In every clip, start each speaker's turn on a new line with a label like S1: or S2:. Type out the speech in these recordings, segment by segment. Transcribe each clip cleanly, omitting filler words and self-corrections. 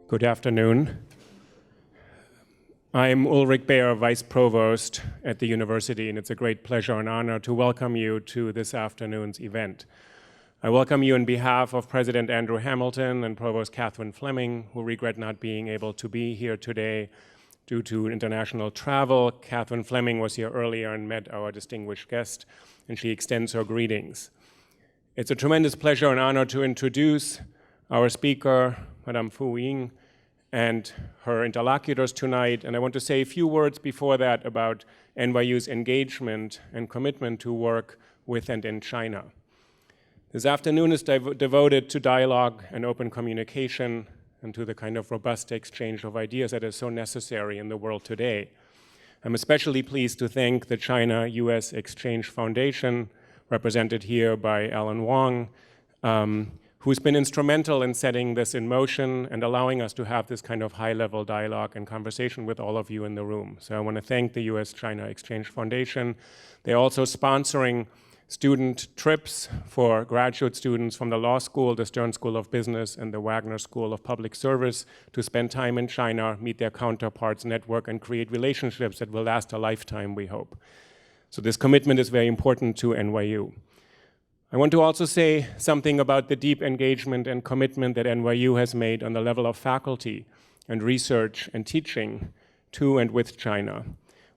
S1: Good afternoon. I'm Ulrich Baer, Vice Provost at the university, and it's a great pleasure and honor to welcome you to this afternoon's event. I welcome you on behalf of President Andrew Hamilton and Provost Catherine Fleming, who regret not being able to be here today due to international travel. Catherine Fleming was here earlier and met our distinguished guest, and she extends her greetings. It's a tremendous pleasure and honor to introduce our speaker, Madame Fu Ying, and her interlocutors tonight. And I want to say a few words before that about NYU's engagement and commitment to work with and in China. This afternoon is devoted to dialogue and open communication and to the kind of robust exchange of ideas that is so necessary in the world today. I'm especially pleased to thank the China-U.S. Exchange Foundation, represented here by Alan Wong, who's been instrumental in setting this in motion and allowing us to have this kind of high-level dialogue and conversation with all of you in the room. So I want to thank the US-China Exchange Foundation. They're also sponsoring student trips for graduate students from the law school, the Stern School of Business, and the Wagner School of Public Service to spend time in China, meet their counterparts, network, and create relationships that will last a lifetime, we hope. So this commitment is very important to NYU. I want to also say something about the deep engagement and commitment that NYU has made on the level of faculty and research and teaching to and with China.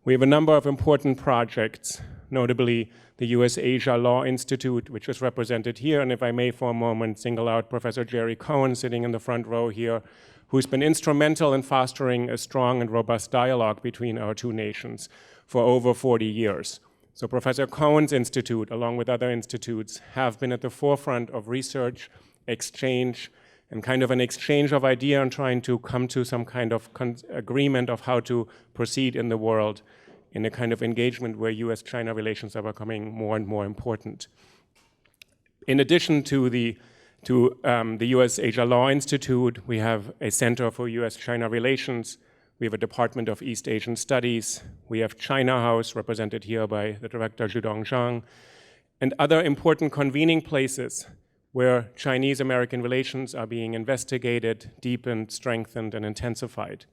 S1: We have a number of important projects, notably the US-Asia Law Institute, which is represented here, and if I may for a moment single out Professor Jerry Cohen sitting in the front row here, who's been instrumental in fostering a strong and robust dialogue between our two nations for over 40 years. So Professor Cohen's institute, along with other institutes, have been at the forefront of research, exchange, and kind of an exchange of idea and trying to come to some kind of agreement of how to proceed in the world in a kind of engagement where US-China relations are becoming more and more important. In addition to the US-Asia Law Institute, we have a Center for US-China Relations. We have a Department of East Asian Studies. We have China House, represented here by the director Zhudong Zhang, and other important convening places where Chinese-American relations are being investigated, deepened, strengthened, and intensified.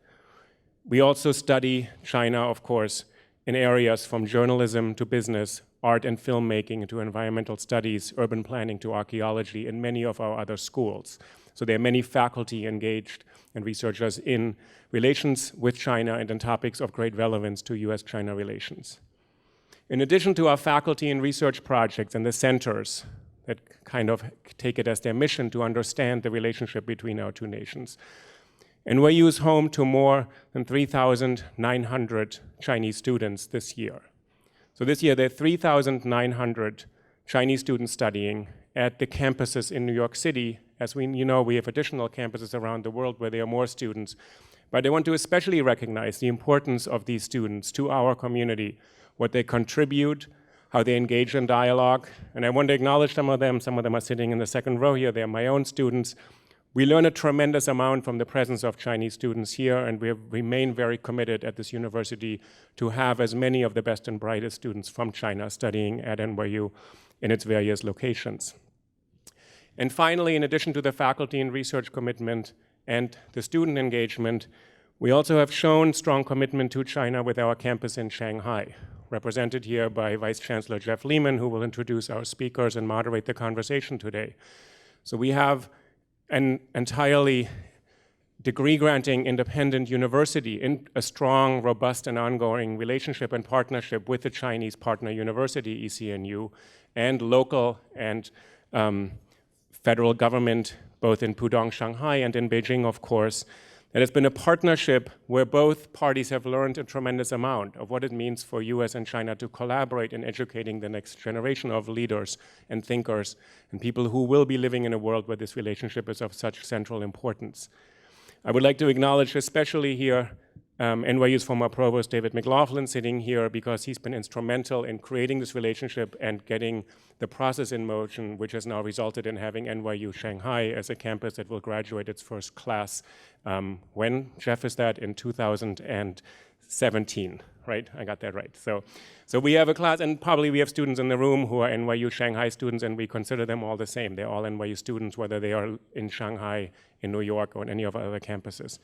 S1: We also study China, of course, in areas from journalism to business, art and filmmaking to environmental studies, urban planning to archaeology, and many of our other schools. So there are many faculty engaged and researchers in relations with China and in topics of great relevance to US-China relations. In addition to our faculty and research projects and the centers that kind of take it as their mission to understand the relationship between our two nations, NYU is home to more than 3,900 Chinese students this year. So this year there are 3,900 Chinese students studying at the campuses in New York City. As we have additional campuses around the world where there are more students. But I want to especially recognize the importance of these students to our community, what they contribute, how they engage in dialogue. And I want to acknowledge some of them. Some of them are sitting in the second row here. They're my own students. We learn a tremendous amount from the presence of Chinese students here, and we remain very committed at this university to have as many of the best and brightest students from China studying at NYU in its various locations. And finally, in addition to the faculty and research commitment and the student engagement, we also have shown strong commitment to China with our campus in Shanghai, represented here by Vice Chancellor Jeff Lehman, who will introduce our speakers and moderate the conversation today. So we have an entirely degree-granting independent university in a strong, robust, and ongoing relationship and partnership with the Chinese partner university, ECNU, and local and federal government, both in Pudong, Shanghai, and in Beijing, of course. It has been a partnership where both parties have learned a tremendous amount of what it means for US and China to collaborate in educating the next generation of leaders and thinkers and people who will be living in a world where this relationship is of such central importance. I would like to acknowledge especially here NYU's former provost, David McLaughlin, sitting here because he's been instrumental in creating this relationship and getting the process in motion, which has now resulted in having NYU Shanghai as a campus that will graduate its first class. When, Jeff, is that? In 2017, right? I got that right. So we have a class, and probably we have students in the room who are NYU Shanghai students, and we consider them all the same. They're all NYU students, whether they are in Shanghai, in New York, or in any of our other campuses.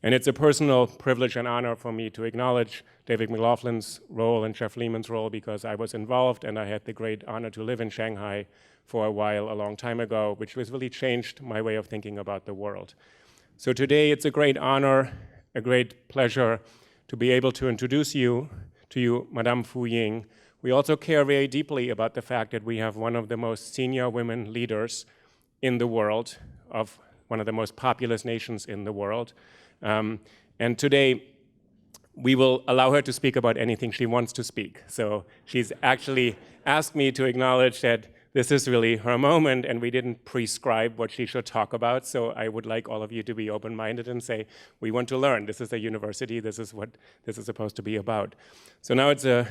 S1: And it's a personal privilege and honor for me to acknowledge David McLaughlin's role and Jeff Lehman's role, because I was involved and I had the great honor to live in Shanghai for a while, a long time ago, which has really changed my way of thinking about the world. So today it's a great honor, a great pleasure to be able to introduce to you, Madame Fu Ying. We also care very deeply about the fact that we have one of the most senior women leaders in the world, of one of the most populous nations in the world. And today, we will allow her to speak about anything she wants to speak. So she's actually asked me to acknowledge that this is really her moment, and we didn't prescribe what she should talk about. So I would like all of you to be open-minded and say, we want to learn. This is a university. This is what this is supposed to be about. So now it's a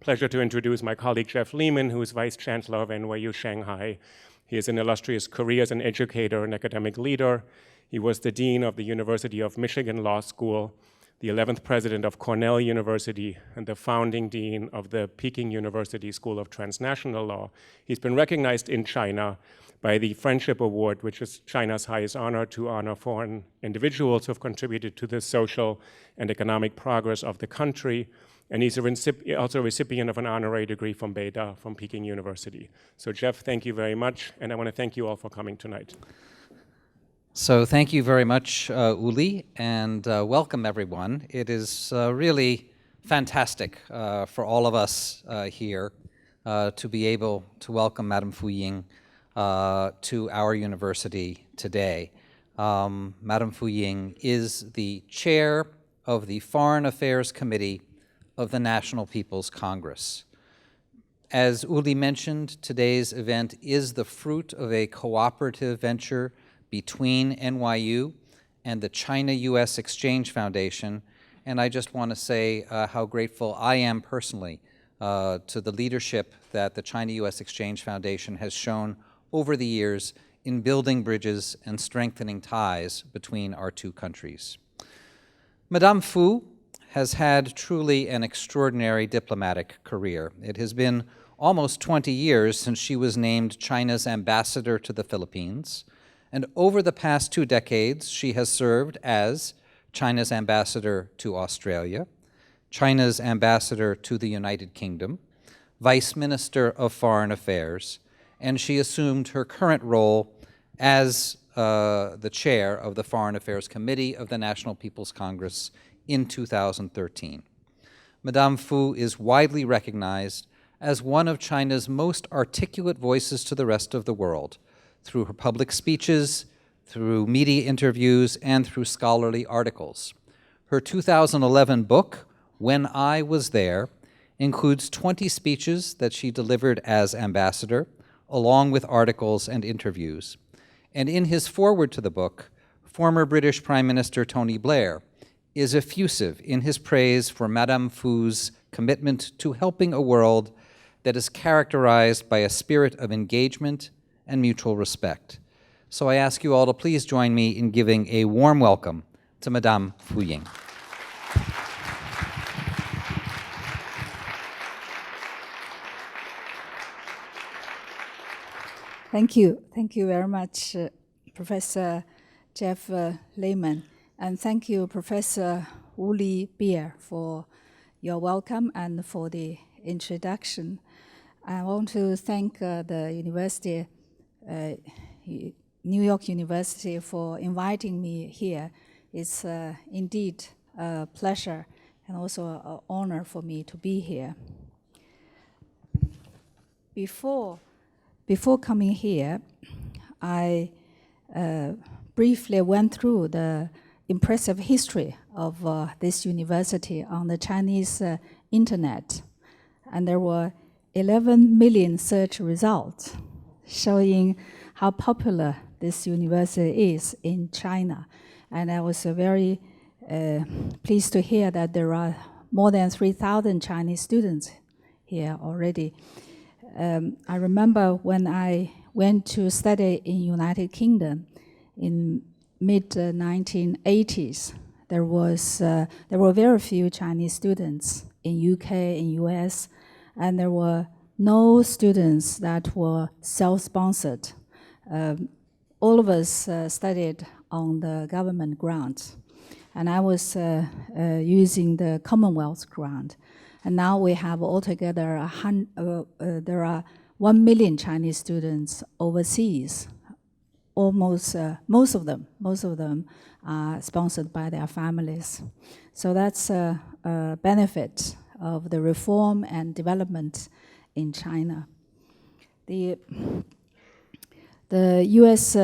S1: pleasure to introduce my colleague, Jeff Lehman, who is Vice Chancellor of NYU Shanghai. He has an illustrious career as an educator and academic leader. He was the Dean of the University of Michigan Law School, the 11th President of Cornell University, and the founding Dean of the Peking University School of Transnational Law. He's been recognized in China by the Friendship Award, which is China's highest honor to honor foreign individuals who have contributed to the social and economic progress of the country. And he's also a recipient of an honorary degree from Beta, from Peking University. So Jeff, thank you very much, and I want to thank you all for coming tonight.
S2: So thank you very much, Uli, and welcome everyone. It is really fantastic for all of us here to be able to welcome Madame Fu Ying to our university today. Madame Fu Ying is the chair of the Foreign Affairs Committee of the National People's Congress. As Uli mentioned, today's event is the fruit of a cooperative venture between NYU and the China-U.S. Exchange Foundation, and I just want to say how grateful I am personally to the leadership that the China-U.S. Exchange Foundation has shown over the years in building bridges and strengthening ties between our two countries. Madame Fu has had truly an extraordinary diplomatic career. It has been almost 20 years since she was named China's ambassador to the Philippines, and over the past 2 decades, she has served as China's ambassador to Australia, China's ambassador to the United Kingdom, Vice Minister of Foreign Affairs, and she assumed her current role as the chair of the Foreign Affairs Committee of the National People's Congress in 2013. Madame Fu is widely recognized as one of China's most articulate voices to the rest of the world, through her public speeches, through media interviews, and through scholarly articles. Her 2011 book, When I Was There, includes 20 speeches that she delivered as ambassador, along with articles and interviews. And in his foreword to the book, former British Prime Minister Tony Blair is effusive in his praise for Madame Fu's commitment to helping a world that is characterized by a spirit of engagement and mutual respect. So I ask you all to please join me in giving a warm welcome to Madame Fu Ying.
S3: Thank you. Thank you very much, Professor Jeff Lehman. And thank you, Professor Uli Bier, for your welcome and for the introduction. I want to thank the university, New York University, for inviting me here. It's indeed a pleasure and also an honor for me to be here. Before coming here, I briefly went through the impressive history of this university on the Chinese internet. And there were 11 million search results showing how popular this university is in China. And I was very pleased to hear that there are more than 3,000 Chinese students here already. I remember when I went to study in United Kingdom in mid-1980s, there were very few Chinese students in UK, in US, and there were no students that were self-sponsored. All of us studied on the government grant, and I was using the Commonwealth grant. And now we have altogether there are 1 million Chinese students overseas. Almost most of them are sponsored by their families. So that's a benefit of the reform and development in China. The U.S.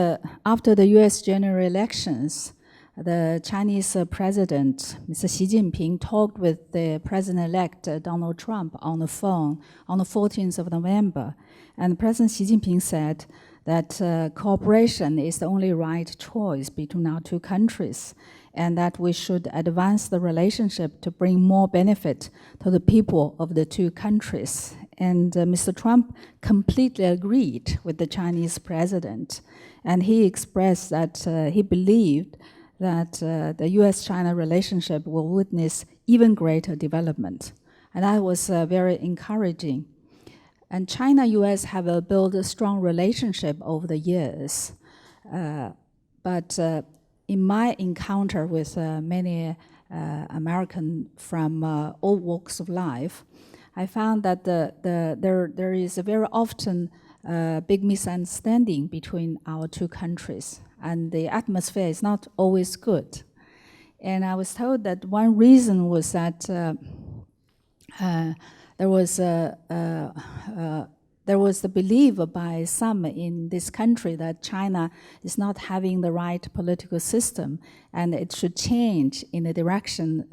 S3: After the U.S. general elections, the Chinese president, Mr. Xi Jinping, talked with the president-elect Donald Trump on the phone on the 14th of November. And President Xi Jinping said that cooperation is the only right choice between our two countries, and that we should advance the relationship to bring more benefit to the people of the two countries. And Mr. Trump completely agreed with the Chinese president, and he expressed that he believed that the U.S.-China relationship will witness even greater development. And that was very encouraging. And China-U.S. have built a strong relationship over the years. But in my encounter with many Americans from all walks of life, I found that there is a very often big misunderstanding between our two countries, and the atmosphere is not always good. And I was told that one reason was that there was the belief by some in this country that China is not having the right political system, and it should change in the direction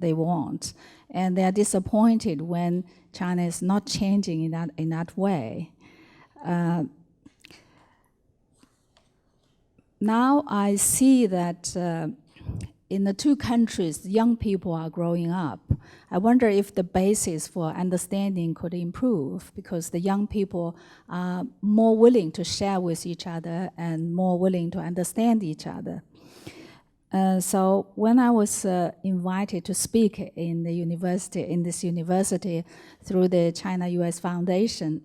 S3: they want. And they are disappointed when China is not changing in that way. Now I see that in the two countries, young people are growing up. I wonder if the basis for understanding could improve, because the young people are more willing to share with each other and more willing to understand each other. So when I was invited to speak in this university through the China-U.S. Foundation,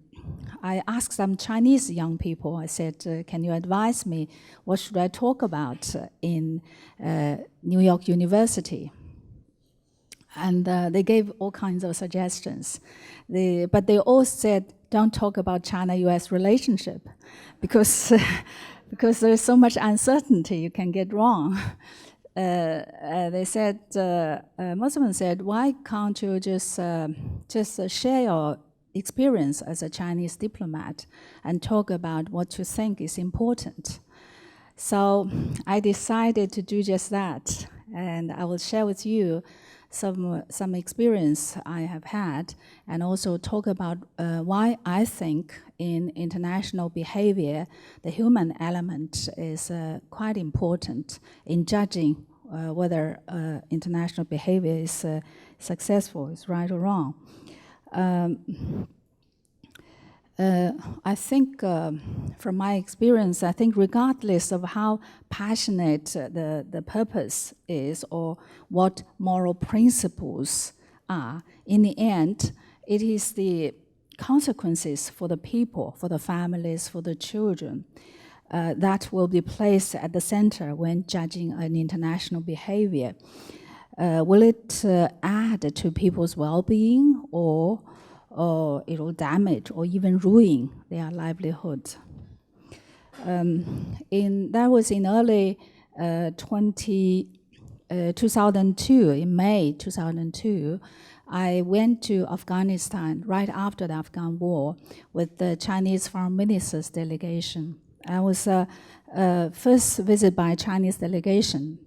S3: I asked some Chinese young people, I said, can you advise me, what should I talk about in New York University? And they gave all kinds of suggestions. But they all said, don't talk about China-U.S. relationship, because there's so much uncertainty you can get wrong. They said, most of them said, why can't you just share your experience as a Chinese diplomat and talk about what you think is important? So I decided to do just that, and I will share with you some experience I have had, and also talk about why I think in international behavior the human element is quite important in judging whether international behavior is successful, is right or wrong. I think, from my experience, I think regardless of how passionate the purpose is or what moral principles are, in the end, it is the consequences for the people, for the families, for the children, that will be placed at the center when judging an international behavior. Will it add to people's well-being, or it will damage or even ruin their livelihood? That was in early 2002, in May 2002, I went to Afghanistan right after the Afghan war with the Chinese Foreign Minister's delegation. I was first visited by a Chinese delegation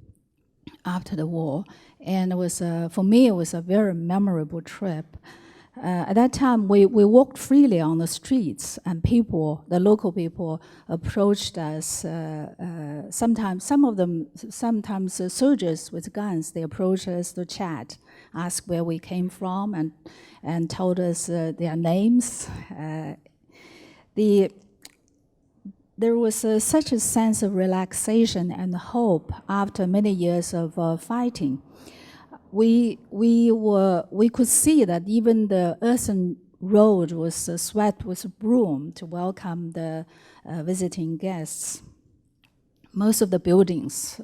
S3: after the war, and it was for me it was a very memorable trip. At that time, we walked freely on the streets, and the local people, approached us. Sometimes soldiers with guns, they approached us to chat, ask where we came from, and told us their names. There was such a sense of relaxation and hope after many years of fighting. We could see that even the earthen road was swept with broom to welcome the visiting guests. Most of the buildings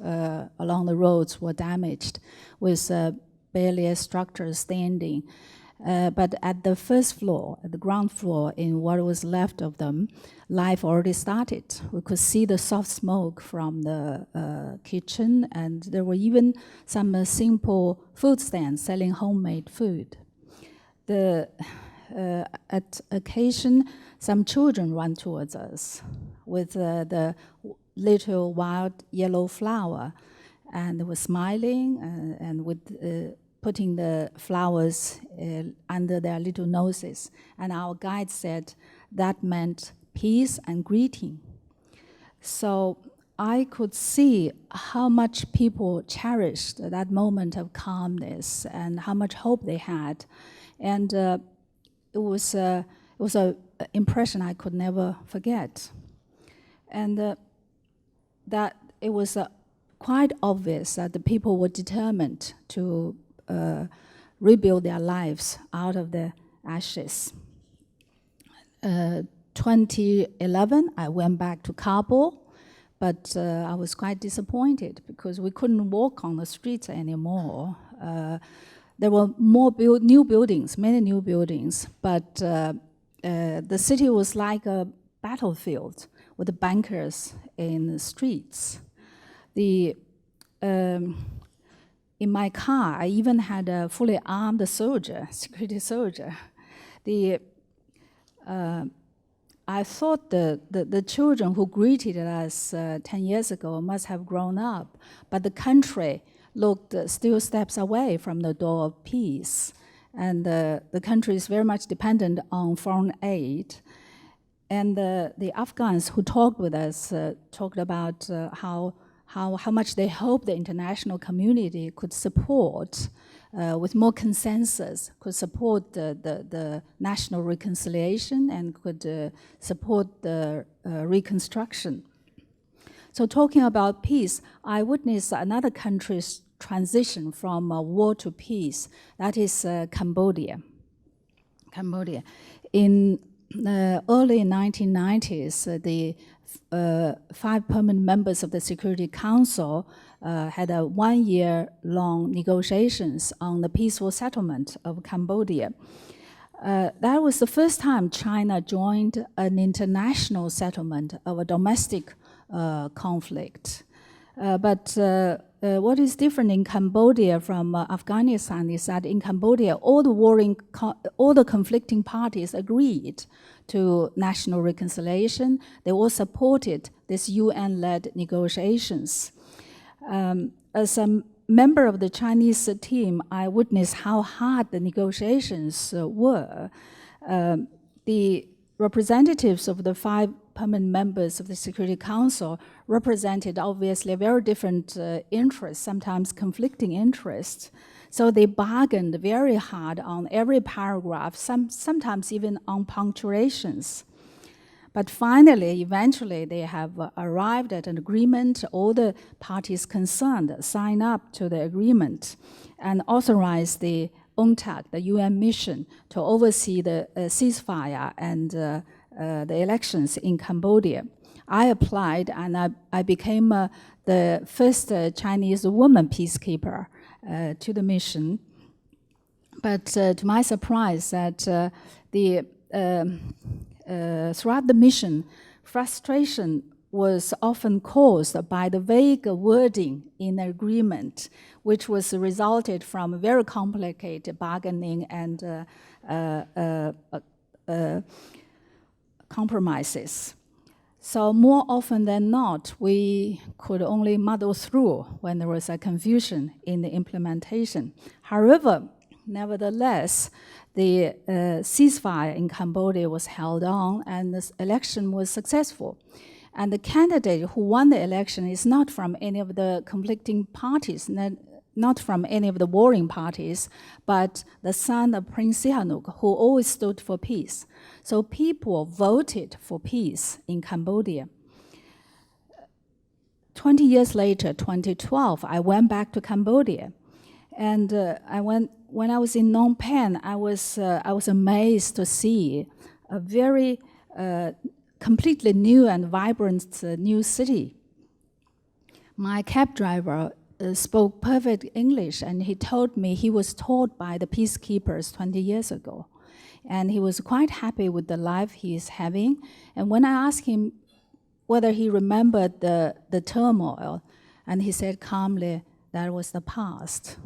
S3: along the roads were damaged, with barely a structure standing. But at the first floor, at the ground floor, in what was left of them, life already started. We could see the soft smoke from the kitchen, and there were even some simple food stands selling homemade food. At occasion, some children ran towards us with the little wild yellow flower, and they were smiling and with putting the flowers under their little noses. And our guide said that meant peace and greeting. So I could see how much people cherished that moment of calmness and how much hope they had. And it was an impression I could never forget. And that it was quite obvious that the people were determined to rebuild their lives out of the ashes. 2011, I went back to Kabul, but I was quite disappointed because we couldn't walk on the streets anymore. There were more new buildings, many new buildings, but the city was like a battlefield with the bunkers in the streets. In my car, I even had a fully armed soldier, security soldier. I thought the children who greeted us 10 years ago must have grown up, but the country looked still steps away from the door of peace. And the country is very much dependent on foreign aid. And the Afghans who talked with us talked about how much they hope the international community could support, with more consensus, could support the national reconciliation and could support the reconstruction. So talking about peace, I witnessed another country's transition from war to peace. That is Cambodia. In the early 1990s, the 5 permanent members of the Security Council had a 1-year-long negotiations on the peaceful settlement of Cambodia. That was the first time China joined an international settlement of a domestic conflict. But what is different in Cambodia from Afghanistan is that in Cambodia, all the conflicting parties agreed to national reconciliation. They all supported this UN-led negotiations. As a member of the Chinese team, I witnessed how hard the negotiations were. The representatives of the 5 permanent members of the Security Council represented obviously very different interests, sometimes conflicting interests. So they bargained very hard on every paragraph, sometimes even on punctuations. But finally, eventually, they have arrived at an agreement. All the parties concerned sign up to the agreement and authorize the UNTAC, the UN mission, to oversee the ceasefire and the elections in Cambodia. I applied and I became the first Chinese woman peacekeeper to the mission. But to my surprise, that throughout the mission, frustration was often caused by the vague wording in the agreement, which was resulted from very complicated bargaining and compromises. So more often than not, we could only muddle through when there was a confusion in the implementation. However, Nevertheless, the ceasefire in Cambodia was held on, and this election was successful. And the candidate who won the election is not from any of the conflicting parties, not from any of the warring parties, but the son of Prince Sihanouk, who always stood for peace. So people voted for peace in Cambodia. 20 years later, 2012, I went back to Cambodia. And when I was in Phnom Penh, I was amazed to see a very completely new and vibrant new city. My cab driver spoke perfect English, and he told me he was taught by the peacekeepers 20 years ago. And he was quite happy with the life he is having. And when I asked him whether he remembered the turmoil, and he said calmly, that was the past.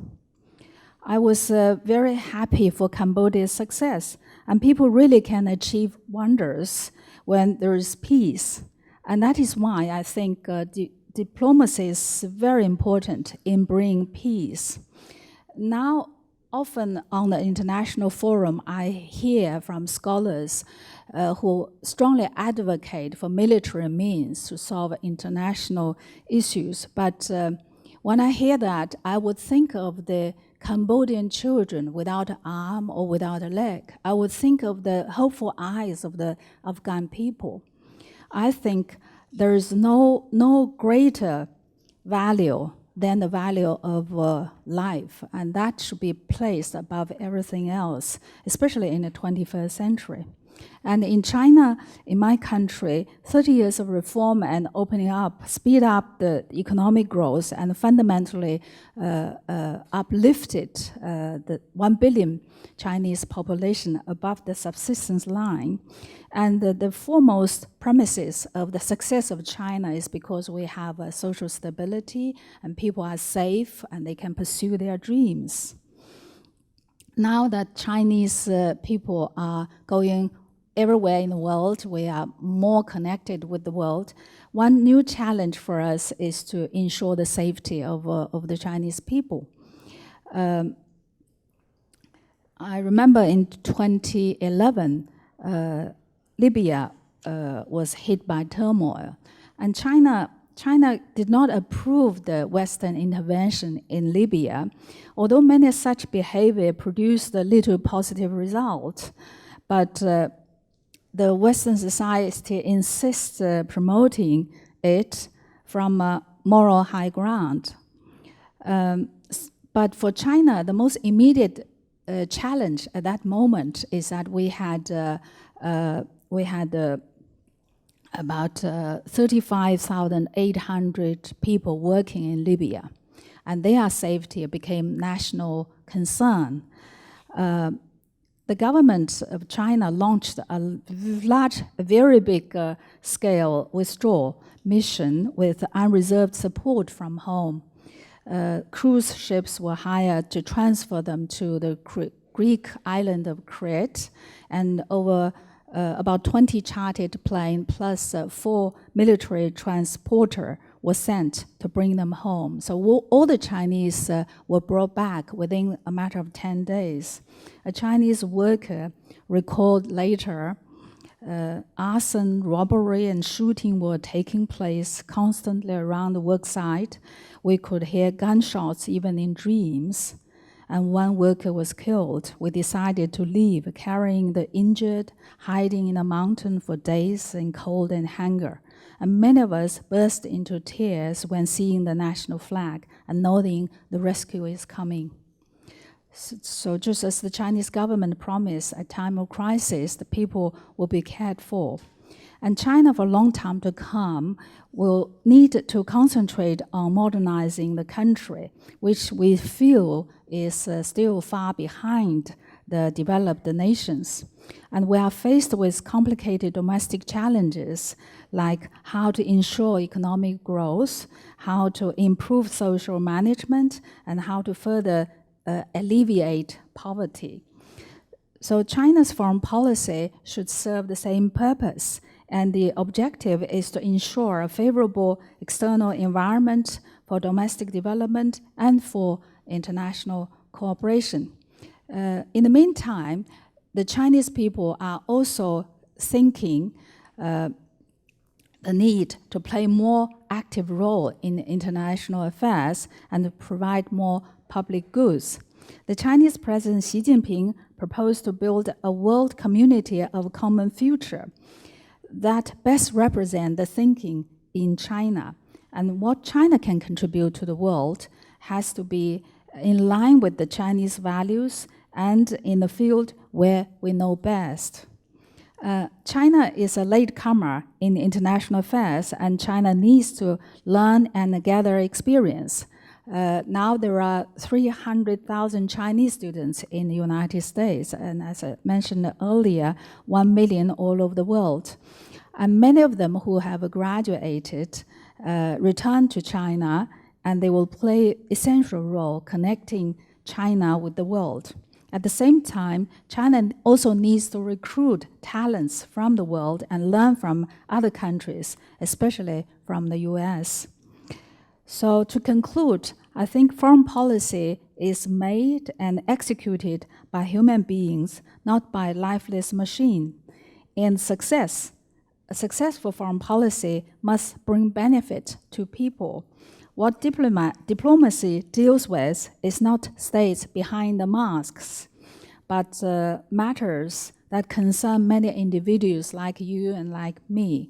S3: I was very happy for Cambodia's success, and people really can achieve wonders when there is peace. And that is why I think diplomacy is very important in bringing peace. Now, often on the international forum, I hear from scholars who strongly advocate for military means to solve international issues. But when I hear that, I would think of the Cambodian children without an arm or without a leg. I would think of the hopeful eyes of the Afghan people. I think there is no greater value than the value of life, and that should be placed above everything else, especially in the 21st century. And in China, in my country, 30 years of reform and opening up, speed up the economic growth and fundamentally uplifted the 1 billion Chinese population above the subsistence line. And the foremost premises of the success of China is because we have a social stability and people are safe and they can pursue their dreams. Now that Chinese people are going everywhere in the world, we are more connected with the world. One new challenge for us is to ensure the safety of the Chinese people. I remember in 2011, Libya was hit by turmoil, and China did not approve the Western intervention in Libya, although many such behavior produced a little positive result. But the Western society insists promoting it from a moral high ground. But for China, the most immediate challenge at that moment is that we had about 35,800 people working in Libya, and their safety became national concern. The government of China launched a very big scale withdrawal mission with unreserved support from home. Cruise ships were hired to transfer them to the Greek island of Crete, and over about 20 chartered planes plus 4 military transporters were sent to bring them home. So all the Chinese were brought back within a matter of 10 days. A Chinese worker recalled later, arson, robbery, and shooting were taking place constantly around the work site. We could hear gunshots even in dreams. And one worker was killed. We decided to leave, carrying the injured, hiding in a mountain for days in cold and hunger. And many of us burst into tears when seeing the national flag and knowing the rescue is coming. So just as the Chinese government promised, at time of crisis, the people will be cared for. And China, for a long time to come, will need to concentrate on modernizing the country, which we feel is still far behind the developed nations. And we are faced with complicated domestic challenges, like how to ensure economic growth, how to improve social management, and how to further alleviate poverty. So China's foreign policy should serve the same purpose, and the objective is to ensure a favorable external environment for domestic development and for international cooperation. In the meantime, the Chinese people are also thinking the need to play more active role in international affairs and to provide more public goods. The Chinese President Xi Jinping proposed to build a world community of common future that best represent the thinking in China. And what China can contribute to the world has to be in line with the Chinese values and in the field where we know best. China is a latecomer in international affairs, and China needs to learn and gather experience. Now there are 300,000 Chinese students in the United States, and as I mentioned earlier, 1 million all over the world. And many of them who have graduated return to China, and they will play essential role connecting China with the world. At the same time, China also needs to recruit talents from the world and learn from other countries, especially from the US. So to conclude, I think foreign policy is made and executed by human beings, not by lifeless machine. And a successful foreign policy must bring benefit to people. What diplomacy deals with is not states behind the masks, but matters that concern many individuals like you and like me.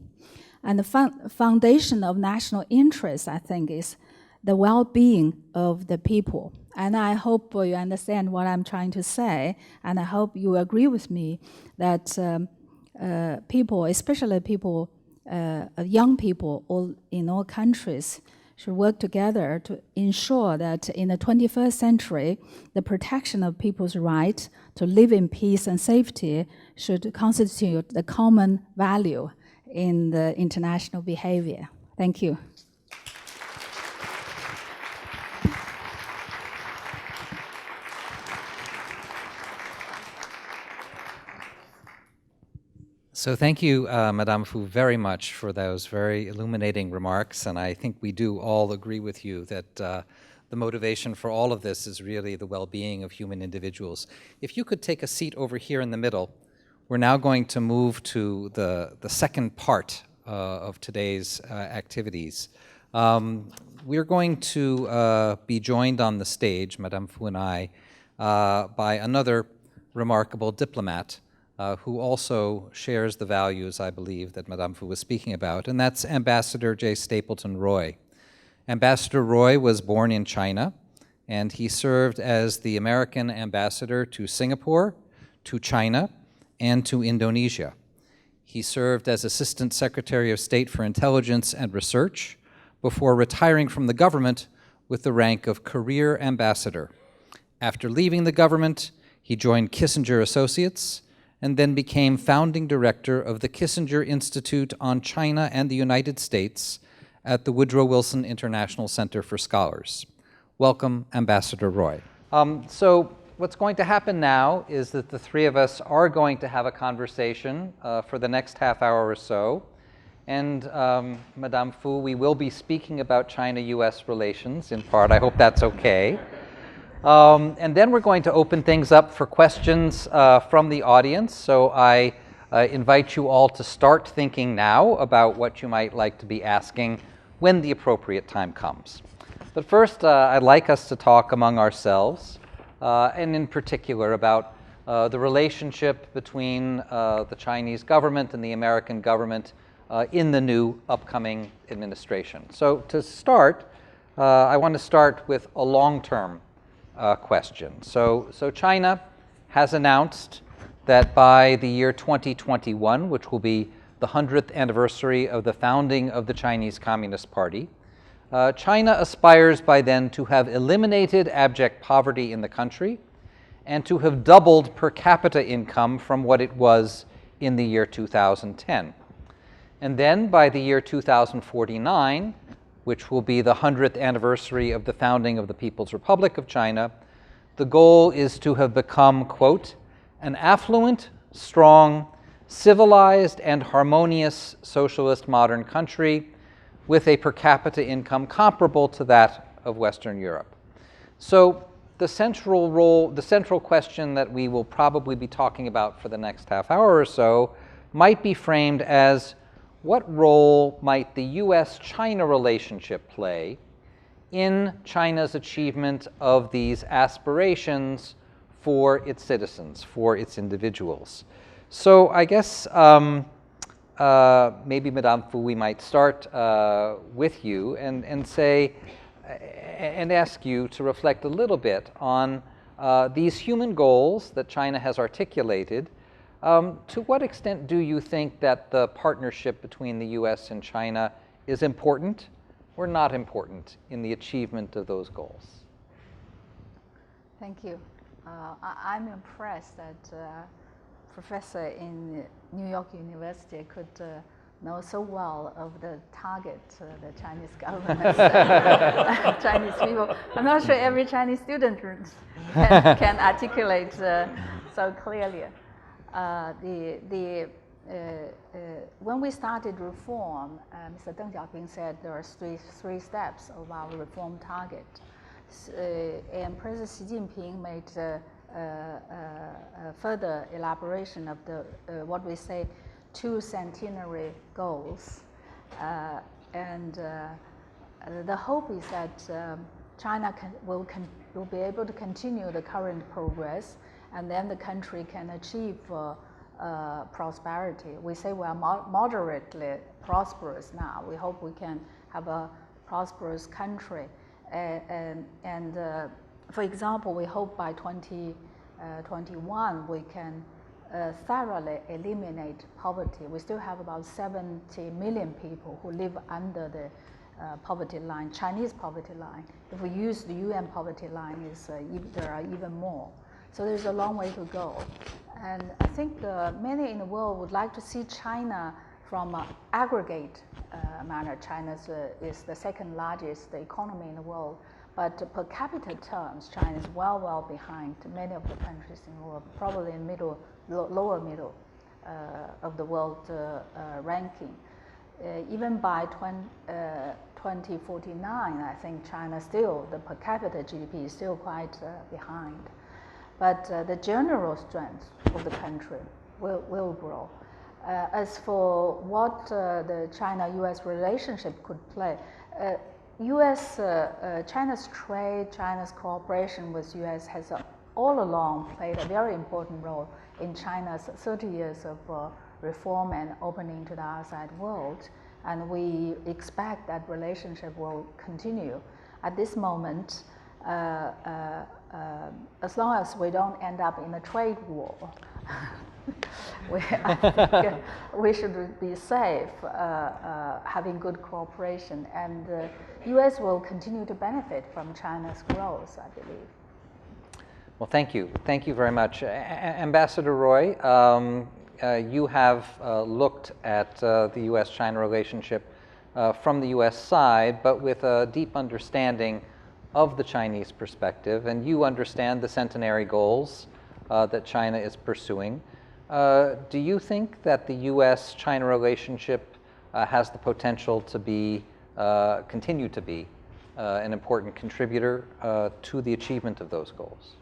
S3: And the foundation of national interest, I think, is the well-being of the people. And I hope you understand what I'm trying to say, and I hope you agree with me that people, especially people, young people in all countries, should work together to ensure that in the 21st century, the protection of people's right to live in peace and safety should constitute the common value in the international behavior. Thank you.
S2: So thank you, Madame Fu, very much for those very illuminating remarks, and I think we do all agree with you that the motivation for all of this is really the well-being of human individuals. If you could take a seat over here in the middle, we're now going to move to the second part of today's activities. We're going to be joined on the stage, Madame Fu and I, by another remarkable diplomat who also shares the values, I believe, that Madame Fu was speaking about, and that's Ambassador J Stapleton Roy. Ambassador Roy was born in China, and he served as the American ambassador to Singapore, to China, and to Indonesia. He served as Assistant Secretary of State for Intelligence and Research before retiring from the government with the rank of Career Ambassador. After leaving the government, he joined Kissinger Associates and then became founding director of the Kissinger Institute on China and the United States at the Woodrow Wilson International Center for Scholars. Welcome, Ambassador Roy. So what's going to happen now is that the three of us are going to have a conversation for the next half hour or so. And Madame Fu, we will be speaking about China-U.S. relations in part. I hope that's okay. And then we're going to open things up for questions from the audience. So I invite you all to start thinking now about what you might like to be asking when the appropriate time comes. But first, I'd like us to talk among ourselves, and in particular about the relationship between the Chinese government and the American government in the new upcoming administration. So to start, I want to start with a long-term question. So China has announced that by the year 2021, which will be the 100th anniversary of the founding of the Chinese Communist Party, China aspires by then to have eliminated abject poverty in the country and to have doubled per capita income from what it was in the year 2010. And then by the year 2049, which will be the 100th anniversary of the founding of the People's Republic of China, the goal is to have become, quote, an affluent, strong, civilized, and harmonious socialist modern country with a per capita income comparable to that of Western Europe. So the central question that we will probably be talking about for the next half hour or so might be framed as, what role might the U.S.-China relationship play in China's achievement of these aspirations for its citizens, for its individuals? So I guess maybe Madame Fu, we might start with you and say, and ask you to reflect a little bit on these human goals that China has articulated. To what extent do you think that the partnership between the U.S. and China is important or not important in the achievement of those goals?
S3: Thank you. I'm impressed that professor in New York University could know so well of the target the Chinese government, Chinese people. I'm not sure every Chinese student can articulate so clearly. When we started reform, Mr. Deng Xiaoping said there are three steps of our reform target. And President Xi Jinping made further elaboration of the what we say 2 centenary goals, and the hope is that China will be able to continue the current progress, and then the country can achieve prosperity. We say we are moderately prosperous now. We hope we can have a prosperous country, and for example, we hope by 2021 we can thoroughly eliminate poverty. We still have about 70 million people who live under the poverty line, Chinese poverty line. If we use the UN poverty line, there are even more. So there's a long way to go. And I think many in the world would like to see China from an aggregate manner. China is the second largest economy in the world. But per capita terms, China is well behind many of the countries in the world, probably in lower middle of the world ranking. Even by 2049, I think China still, the per capita GDP is still quite behind. But the general strength of the country will grow. As for what the China-U.S. relationship could play, China's trade, China's cooperation with U.S. has all along played a very important role in China's 30 years of reform and opening to the outside world. And we expect that relationship will continue. At this moment, as long as we don't end up in a trade war, I think we should be safe, having good cooperation, and the U.S. will continue to benefit from China's growth, I believe.
S2: Well, thank you. Thank you very much. Ambassador Roy, you have looked at the U.S.-China relationship from the U.S. side, but with a deep understanding of the Chinese perspective, and you understand the centenary goals that China is pursuing. Do you think that the U.S.-China relationship has the potential to be, continue to be, an important contributor to the achievement of those goals?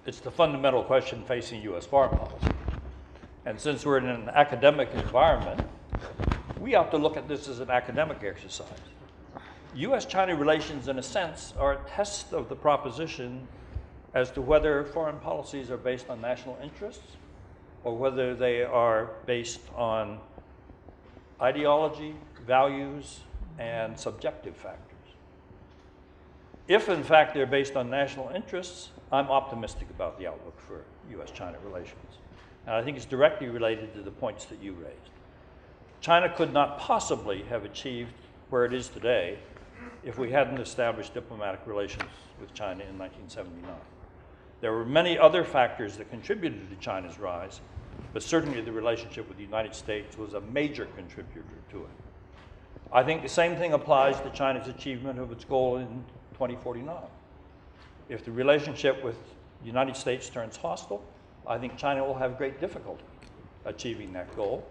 S4: It's the fundamental question facing U.S. foreign policy. And since we're in an academic environment, we have to look at this as an academic exercise. U.S.-China relations, in a sense, are a test of the proposition as to whether foreign policies are based on national interests or whether they are based on ideology, values, and subjective factors. If, in fact, they're based on national interests, I'm optimistic about the outlook for U.S.-China relations. And I think it's directly related to the points that you raised. China could not possibly have achieved where it is today if we hadn't established diplomatic relations with China in 1979. There were many other factors that contributed to China's rise, but certainly the relationship with the United States was a major contributor to it. I think the same thing applies to China's achievement of its goal in 2049. If the relationship with the United States turns hostile, I think China will have great difficulty achieving that goal.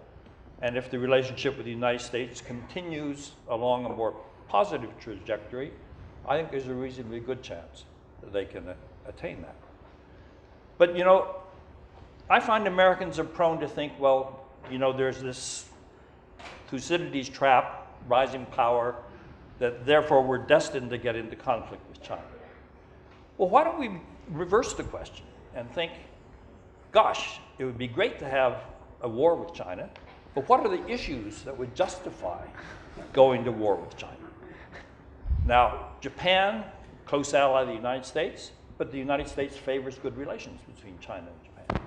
S4: And if the relationship with the United States continues along a more positive trajectory, I think there's a reasonably good chance that they can attain that. But, you know, I find Americans are prone to think, well, you know, there's this Thucydides trap, rising power, that therefore we're destined to get into conflict with China. Well, why don't we reverse the question and think, gosh, it would be great to have a war with China, but what are the issues that would justify going to war with China? Now, Japan, close ally of the United States, but the United States favors good relations between China and Japan.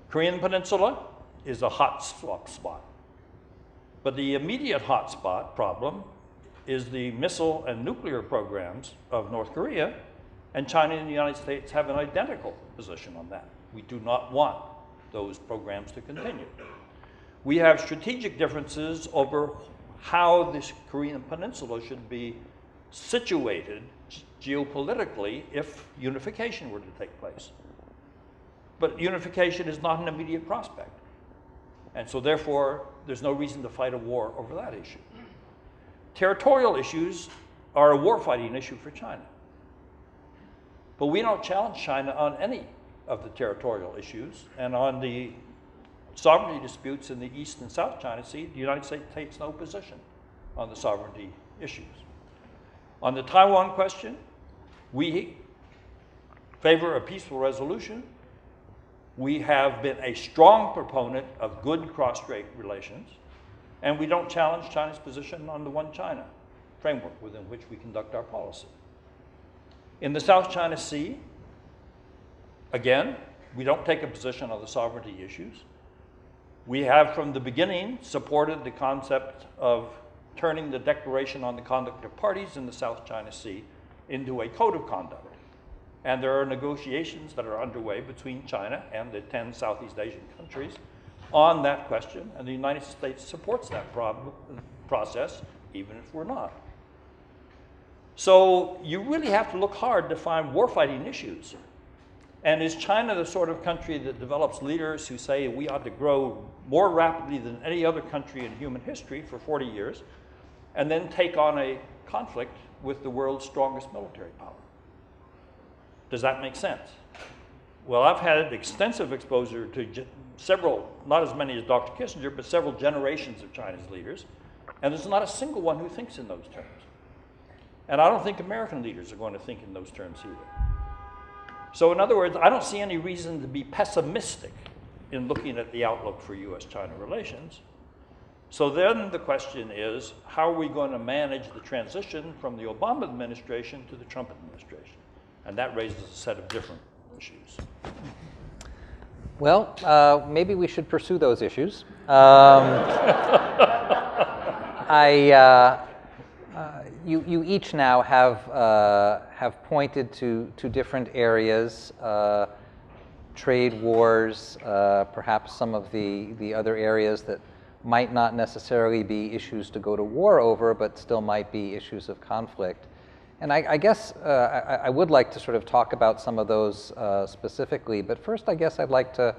S4: Korean Peninsula is a hot spot. But the immediate hotspot problem is the missile and nuclear programs of North Korea, and China and the United States have an identical position on that. We do not want those programs to continue. We have strategic differences over how this Korean Peninsula should be situated geopolitically if unification were to take place. But unification is not an immediate prospect. And so therefore, there's no reason to fight a war over that issue. Territorial issues are a war-fighting issue for China. But we don't challenge China on any of the territorial issues, and on the sovereignty disputes in the East and South China Sea, the United States takes no position on the sovereignty issues. On the Taiwan question, we favor a peaceful resolution. We have been a strong proponent of good cross-strait relations, and we don't challenge China's position on the One China framework within which we conduct our policy. In the South China Sea, again, we don't take a position on the sovereignty issues. We have from the beginning supported the concept of turning the Declaration on the Conduct of Parties in the South China Sea into a code of conduct. And there are negotiations that are underway between China and the 10 Southeast Asian countries on that question, and the United States supports that process, even if we're not. So you really have to look hard to find warfighting issues. And is China the sort of country that develops leaders who say we ought to grow more rapidly than any other country in human history for 40 years, and then take on a conflict with the world's strongest military power? Does that make sense? Well, I've had extensive exposure to several, not as many as Dr. Kissinger, but several generations of China's leaders, and there's not a single one who thinks in those terms. And I don't think American leaders are going to think in those terms either. So in other words, I don't see any reason to be pessimistic in looking at the outlook for U.S.-China relations. So then the question is, how are we going to manage the transition from the Obama administration to the Trump administration? And that raises a set of different issues.
S2: Well, maybe we should pursue those issues. You each now have pointed to different areas, trade wars, perhaps some of the other areas that might not necessarily be issues to go to war over, but still might be issues of conflict. And I guess I would like to sort of talk about some of those specifically, but first I guess I'd like to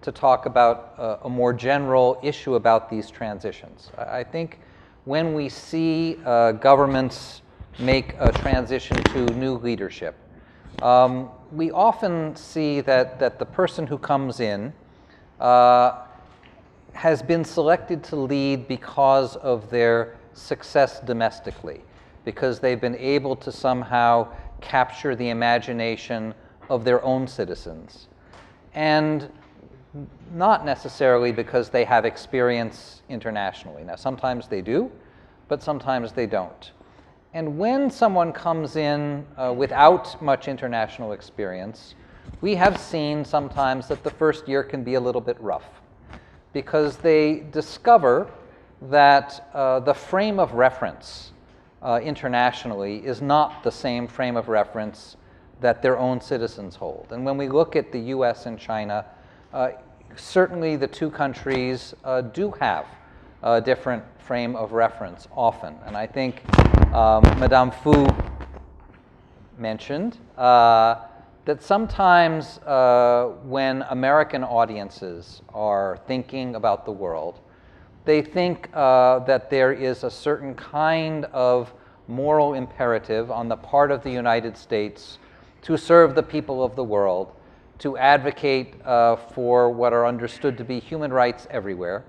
S2: talk about a more general issue about these transitions. I think when we see governments make a transition to new leadership, we often see that the person who comes in has been selected to lead because of their success domestically, because they've been able to somehow capture the imagination of their own citizens, and not necessarily because they have experience internationally. Now, sometimes they do, but sometimes they don't. And when someone comes in without much international experience, we have seen sometimes that the first year can be a little bit rough, because they discover that the frame of reference internationally is not the same frame of reference that their own citizens hold. And when we look at the U.S. and China, certainly the two countries do have a different frame of reference often. And I think Madame Fu mentioned that sometimes when American audiences are thinking about the world, they think that there is a certain kind of moral imperative on the part of the United States to serve the people of the world, to advocate for what are understood to be human rights everywhere,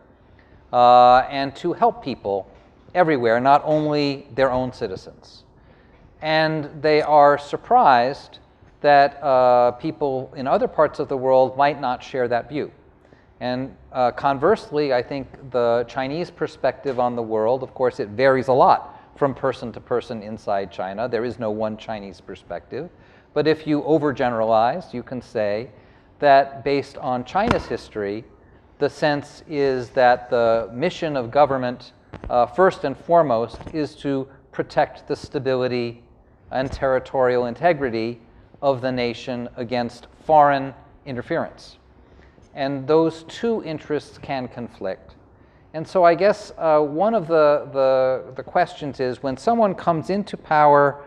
S2: and to help people everywhere, not only their own citizens. And they are surprised that people in other parts of the world might not share that view. And conversely, I think the Chinese perspective on the world, of course, it varies a lot from person to person inside China. There is no one Chinese perspective. But if you overgeneralize, you can say that based on China's history, the sense is that the mission of government, first and foremost, is to protect the stability and territorial integrity of the nation against foreign interference. And those two interests can conflict. And so I guess one of the questions is, when someone comes into power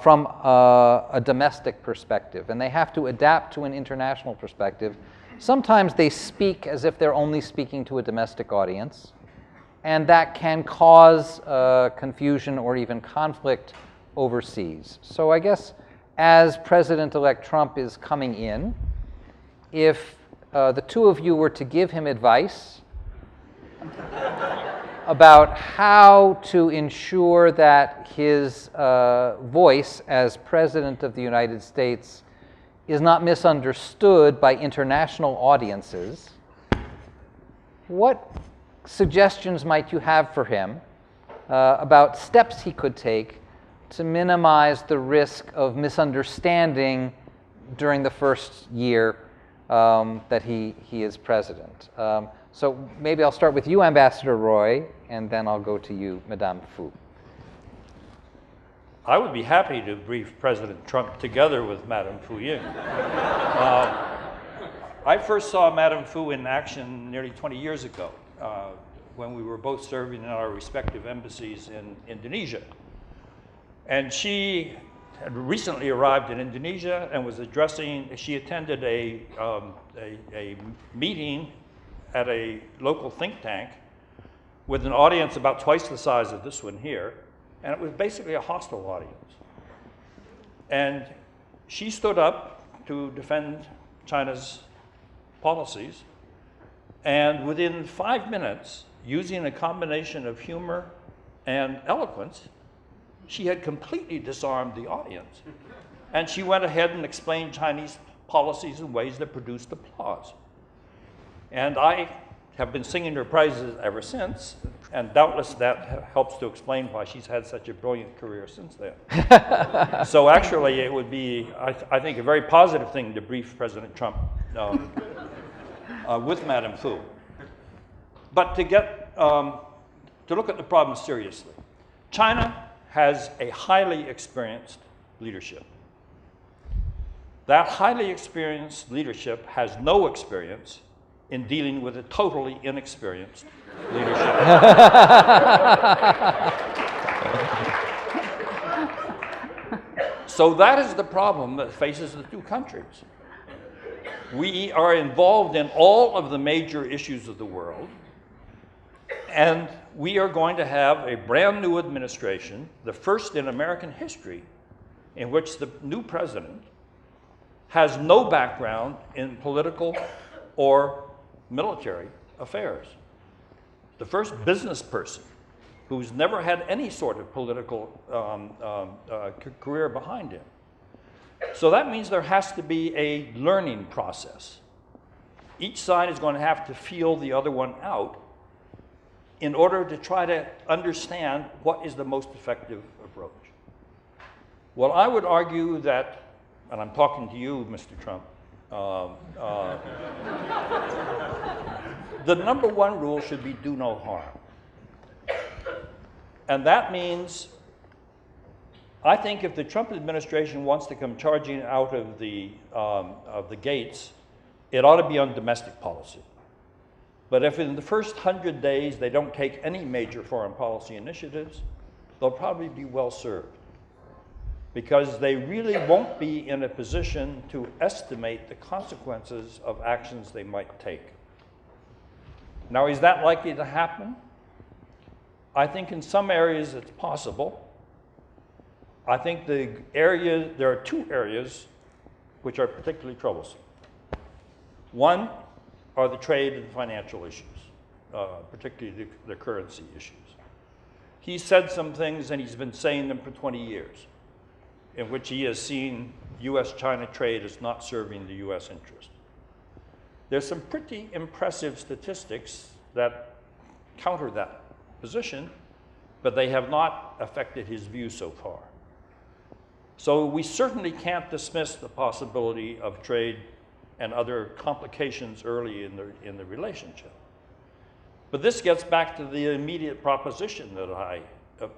S2: from a domestic perspective and they have to adapt to an international perspective, sometimes they speak as if they're only speaking to a domestic audience, and that can cause confusion or even conflict overseas. So I guess as President-elect Trump is coming in, if the two of you were to give him advice about how to ensure that his voice as President of the United States is not misunderstood by international audiences, what suggestions might you have for him about steps he could take to minimize the risk of misunderstanding during the first year that he is president? So maybe I'll start with you, Ambassador Roy, and then I'll go to you, Madame Fu.
S4: I would be happy to brief President Trump together with Madame Fu Ying. I first saw Madame Fu in action nearly 20 years ago when we were both serving in our respective embassies in Indonesia. And she had recently arrived in Indonesia and was she attended a meeting at a local think tank with an audience about twice the size of this one here, and it was basically a hostile audience. And she stood up to defend China's policies, and within 5 minutes, using a combination of humor and eloquence, she had completely disarmed the audience. And she went ahead and explained Chinese policies in ways that produced applause. And I have been singing her praises ever since, and doubtless that helps to explain why she's had such a brilliant career since then. So actually, it would be, I think, a very positive thing to brief President Trump with Madame Fu. But to look at the problem seriously, China has a highly experienced leadership. That highly experienced leadership has no experience in dealing with a totally inexperienced leadership. So that is the problem that faces the two countries. We are involved in all of the major issues of the world, and we are going to have a brand new administration, the first in American history, in which the new president has no background in political or military affairs. The first business person who's never had any sort of political career behind him. So that means there has to be a learning process. Each side is going to have to feel the other one out in order to try to understand what is the most effective approach. Well, I would argue that, and I'm talking to you, Mr. Trump, the number one rule should be do no harm. And that means, I think if the Trump administration wants to come charging out of the gates, it ought to be on domestic policy. But if in the first 100 days they don't take any major foreign policy initiatives, they'll probably be well served, because they really won't be in a position to estimate the consequences of actions they might take. Now, is that likely to happen? I think in some areas it's possible, I think there are two areas which are particularly troublesome. One are the trade and financial issues, particularly the currency issues. He said some things, and he's been saying them for 20 years, in which he has seen U.S.-China trade as not serving the U.S. interest. There's some pretty impressive statistics that counter that position, but they have not affected his view so far. So we certainly can't dismiss the possibility of trade and other complications early in the relationship. But this gets back to the immediate proposition that I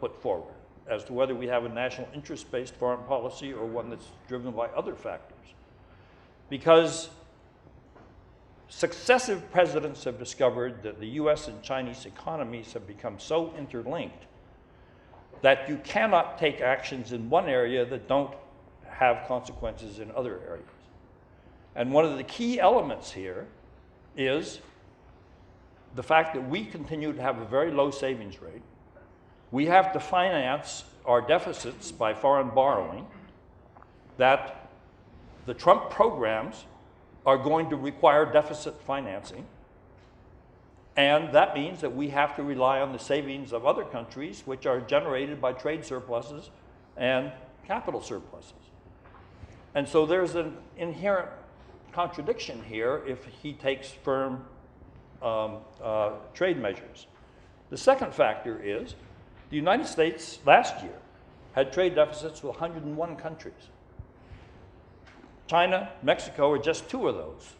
S4: put forward as to whether we have a national interest-based foreign policy or one that's driven by other factors. Because successive presidents have discovered that the US and Chinese economies have become so interlinked that you cannot take actions in one area that don't have consequences in other areas. And one of the key elements here is the fact that we continue to have a very low savings rate. We have to finance our deficits by foreign borrowing, that the Trump programs are going to require deficit financing, and that means that we have to rely on the savings of other countries, which are generated by trade surpluses and capital surpluses. And so there's an inherent contradiction here if he takes firm trade measures. The second factor is the United States last year had trade deficits with 101 countries. China, Mexico are just two of those.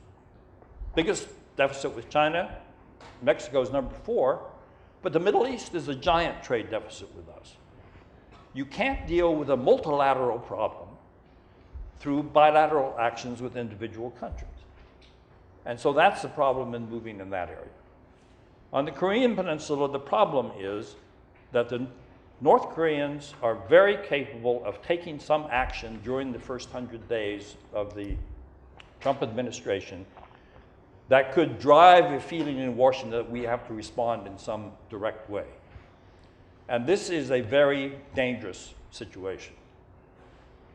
S4: Biggest deficit with China, Mexico's number 4, but the Middle East is a giant trade deficit with us. You can't deal with a multilateral problem through bilateral actions with individual countries. And so that's the problem in moving in that area. On the Korean Peninsula, the problem is that the North Koreans are very capable of taking some action during the first 100 days of the Trump administration that could drive a feeling in Washington that we have to respond in some direct way. And this is a very dangerous situation.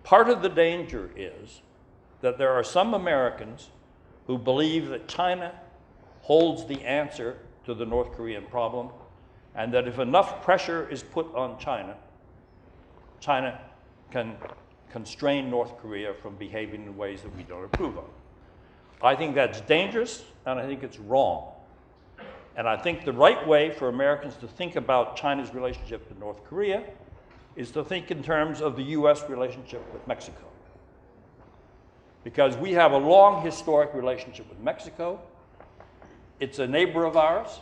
S4: Part of the danger is that there are some Americans who believe that China holds the answer to the North Korean problem, and that if enough pressure is put on China, China can constrain North Korea from behaving in ways that we don't approve of. I think that's dangerous, and I think it's wrong. And I think the right way for Americans to think about China's relationship with North Korea is to think in terms of the US relationship with Mexico. Because we have a long historic relationship with Mexico. It's a neighbor of ours.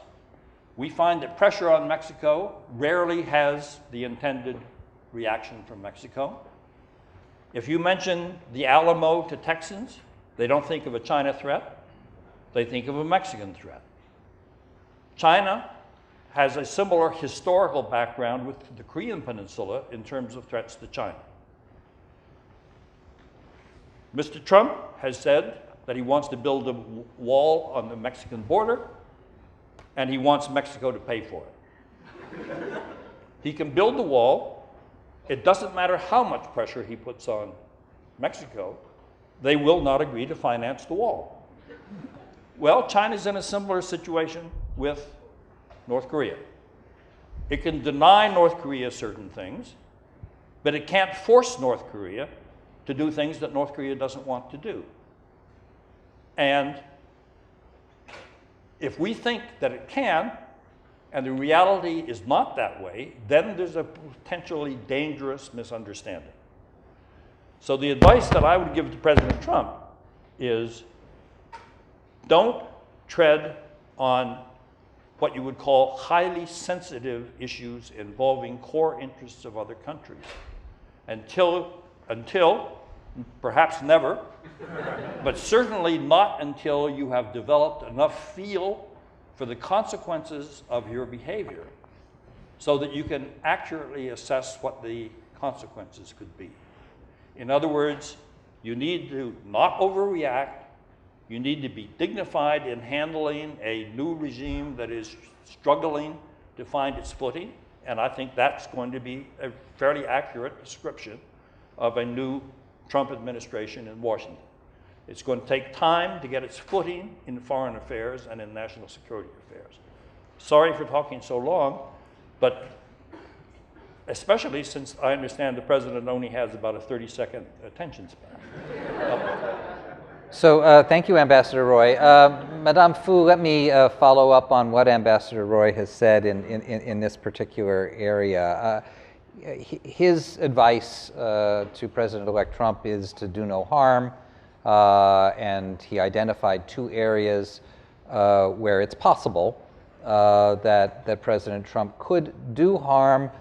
S4: We find that pressure on Mexico rarely has the intended reaction from Mexico. If you mention the Alamo to Texans, they don't think of a China threat. They think of a Mexican threat. China has a similar historical background with the Korean Peninsula in terms of threats to China. Mr. Trump has said that he wants to build a wall on the Mexican border, and he wants Mexico to pay for it. He can build the wall. It doesn't matter how much pressure he puts on Mexico. They will not agree to finance the wall. Well, China's in a similar situation with North Korea. It can deny North Korea certain things, but it can't force North Korea to do things that North Korea doesn't want to do. And if we think that it can, and the reality is not that way, then there's a potentially dangerous misunderstanding. So the advice that I would give to President Trump is don't tread on what you would call highly sensitive issues involving core interests of other countries until perhaps never, but certainly not until you have developed enough feel for the consequences of your behavior so that you can accurately assess what the consequences could be. In other words, you need to not overreact. You need to be dignified in handling a new regime that is struggling to find its footing, And I think that's going to be a fairly accurate description of a new Trump administration in Washington. It's going to take time to get its footing in foreign affairs and in national security affairs. Sorry for talking so long, but especially since I understand the president only has about a 30-second attention span.
S2: So thank you, Ambassador Roy. Madame Fu, let me follow up on what Ambassador Roy has said in this particular area. His advice to President-elect Trump is to do no harm, and he identified 2 areas where it's possible that President Trump could do harm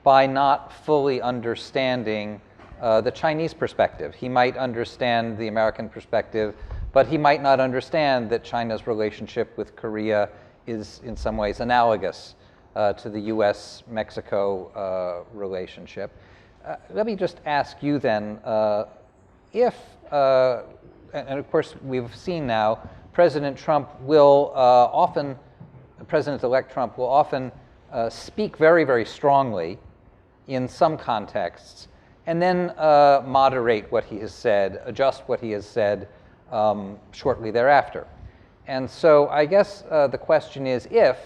S2: by not fully understanding the Chinese perspective. He might understand the American perspective, but he might not understand that China's relationship with Korea is in some ways analogous to the U.S.-Mexico relationship. Let me just ask you then, if, and of course we've seen now, President-elect Trump will often speak very, very strongly in some contexts, and then moderate what he has said, adjust what he has said shortly thereafter. And so I guess the question is, if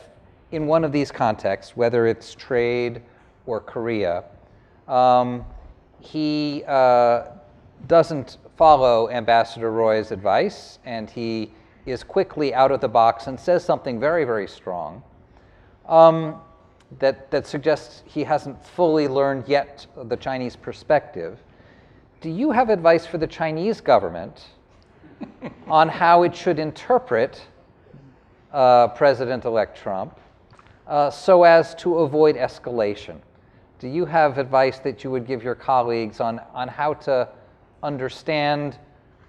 S2: in one of these contexts, whether it's trade or Korea, he doesn't follow Ambassador Roy's advice, and he is quickly out of the box and says something very, very strong, that suggests he hasn't fully learned yet the Chinese perspective. Do you have advice for the Chinese government on how it should interpret President-elect Trump so as to avoid escalation? Do you have advice that you would give your colleagues on how to understand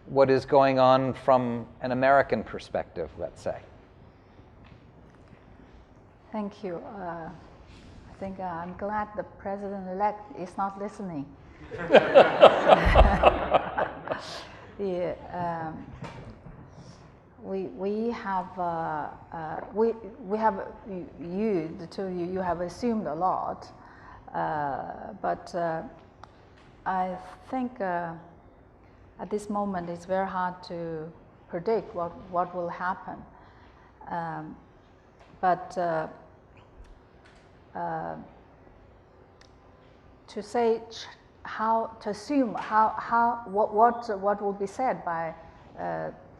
S2: what is going on from an American perspective, let's say?
S3: Thank you. I think I'm glad the president-elect is not listening. We have you, the two of you have assumed a lot, but I think at this moment it's very hard to predict what will happen. To say to assume what will be said by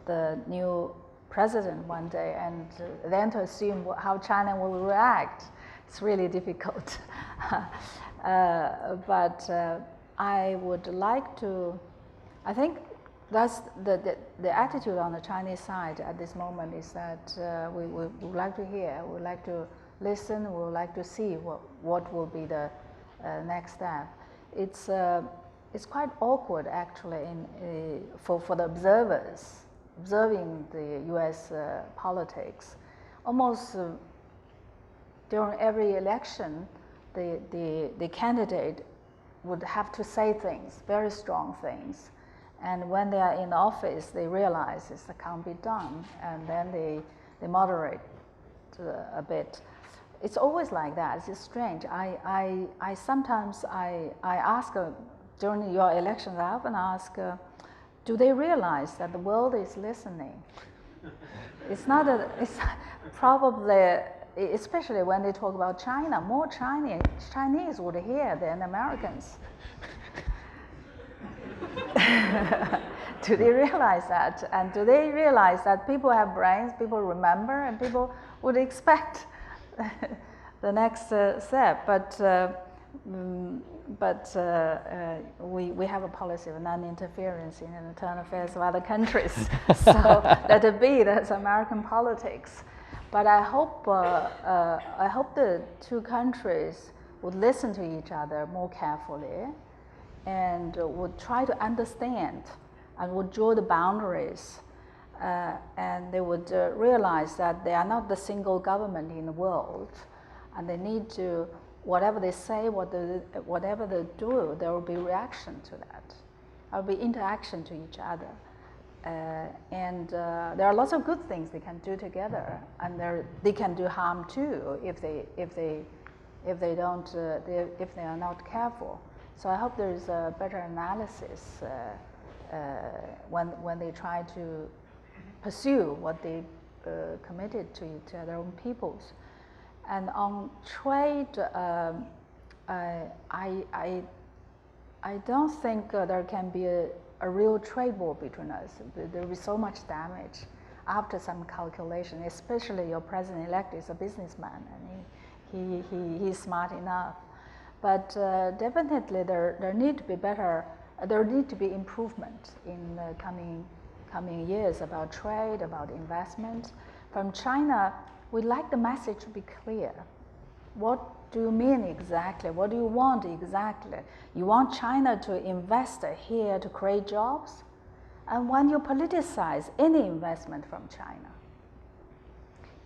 S3: the new president one day, and then to assume how China will react, it's really difficult. But I would like to. I think that's the attitude on the Chinese side at this moment is that we would like to hear, we would like to listen, we would like to see what will be the next step. It's quite awkward actually for the observers observing the U.S. Politics. Almost during every election, the candidate would have to say things, very strong things. And when they are in office, they realize this can't be done, and then they moderate a bit. It's always like that. It's strange. I sometimes ask during your elections. I often ask, do they realize that the world is listening? It's not it's probably, especially when they talk about China, more Chinese would hear than Americans. Do they realize that? And do they realize that people have brains, people remember, and people would expect the next step? But we have a policy of non-interference in the internal affairs of other countries. So let it be, that's American politics. But I hope the two countries would listen to each other more carefully, and would try to understand, and would draw the boundaries, and they would realize that they are not the single government in the world, and they need to, whatever they say, whatever they do, there will be reaction to that. There will be interaction to each other. And there are lots of good things they can do together, and they can do harm too if they if they don't, if they are not careful. So I hope there is a better analysis when they try to pursue what they committed to their own peoples. And on trade, I don't think there can be a real trade war between us. There will be so much damage after some calculation, especially your president-elect is a businessman and he's smart enough. But definitely there need to be improvement in the coming years about trade, about investment. From China, we'd like the message to be clear. What do you mean exactly? What do you want exactly? You want China to invest here to create jobs? And when you politicize any investment from China,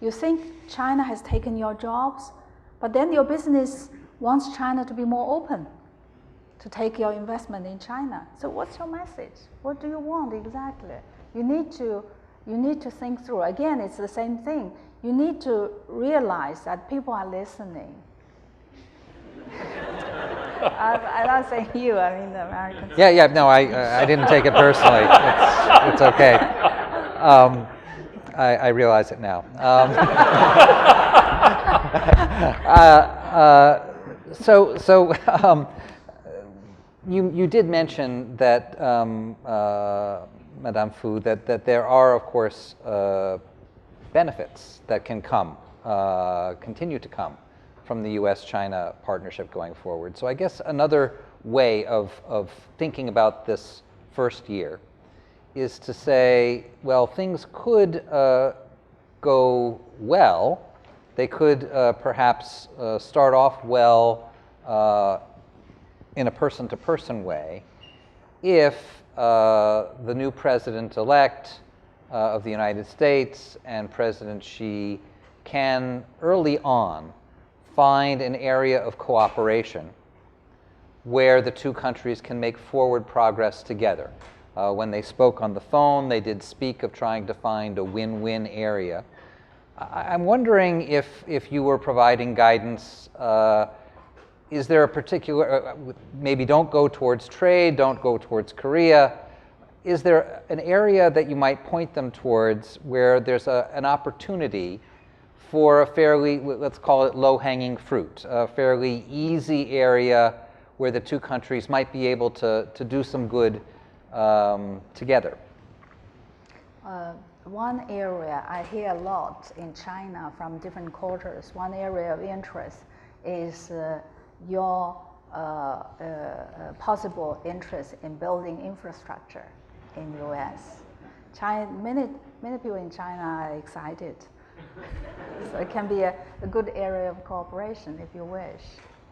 S3: you think China has taken your jobs, but then your business wants China to be more open to take your investment in China. So what's your message? What do you want exactly? You need to think through. Again, it's the same thing. You need to realize that people are listening. I'm not saying you, I mean the Americans.
S2: Yeah, no, I didn't take it personally. It's okay. I realize it now. You did mention that, Madame Fu, that there are, of course, benefits that can come, continue to come from the U.S.-China partnership going forward. So I guess another way of thinking about this first year is to say, well, things could go well. They could perhaps start off well in a person-to-person way if the new president-elect of the United States and President Xi can early on find an area of cooperation where the two countries can make forward progress together. When they spoke on the phone, they did speak of trying to find a win-win area. I'm wondering if you were providing guidance, is there a particular, maybe don't go towards trade, don't go towards Korea, is there an area that you might point them towards where there's an opportunity for a fairly, let's call it low-hanging fruit, a fairly easy area where the two countries might be able to do some good together?
S3: One area I hear a lot in China from different quarters, one area of interest is your possible interest in building infrastructure in the U.S. Many people in China are excited. So it can be a good area of cooperation if you wish.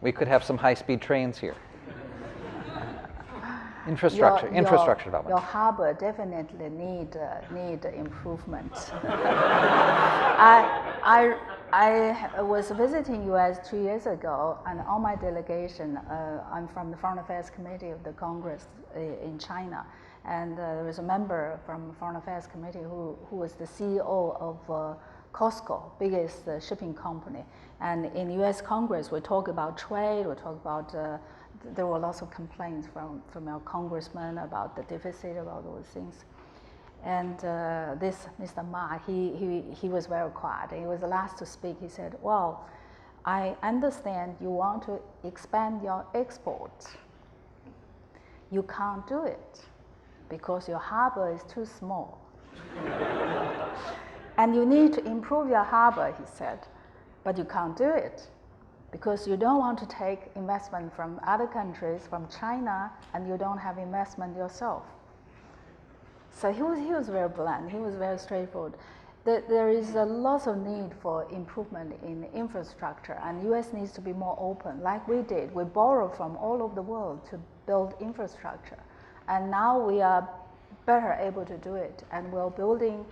S2: We could have some high-speed trains here. Infrastructure development.
S3: Your harbor definitely need improvement. I was visiting U.S. 2 years ago, and on my delegation, I'm from the Foreign Affairs Committee of the Congress in China, and there was a member from the Foreign Affairs Committee who was the CEO of Costco, biggest shipping company. And in U.S. Congress, we talk about trade, we talk about there were lots of complaints from our congressmen about the deficit, about those things. And this Mr. Ma, he was very quiet. He was the last to speak. He said, well, I understand you want to expand your exports. You can't do it because your harbor is too small. And you need to improve your harbor, he said, but you can't do it because you don't want to take investment from other countries, from China, and you don't have investment yourself. So he was very blunt, he was very straightforward. There is a lot of need for improvement in infrastructure, and U.S. needs to be more open, like we did. We borrowed from all over the world to build infrastructure, and now we are better able to do it, and we're building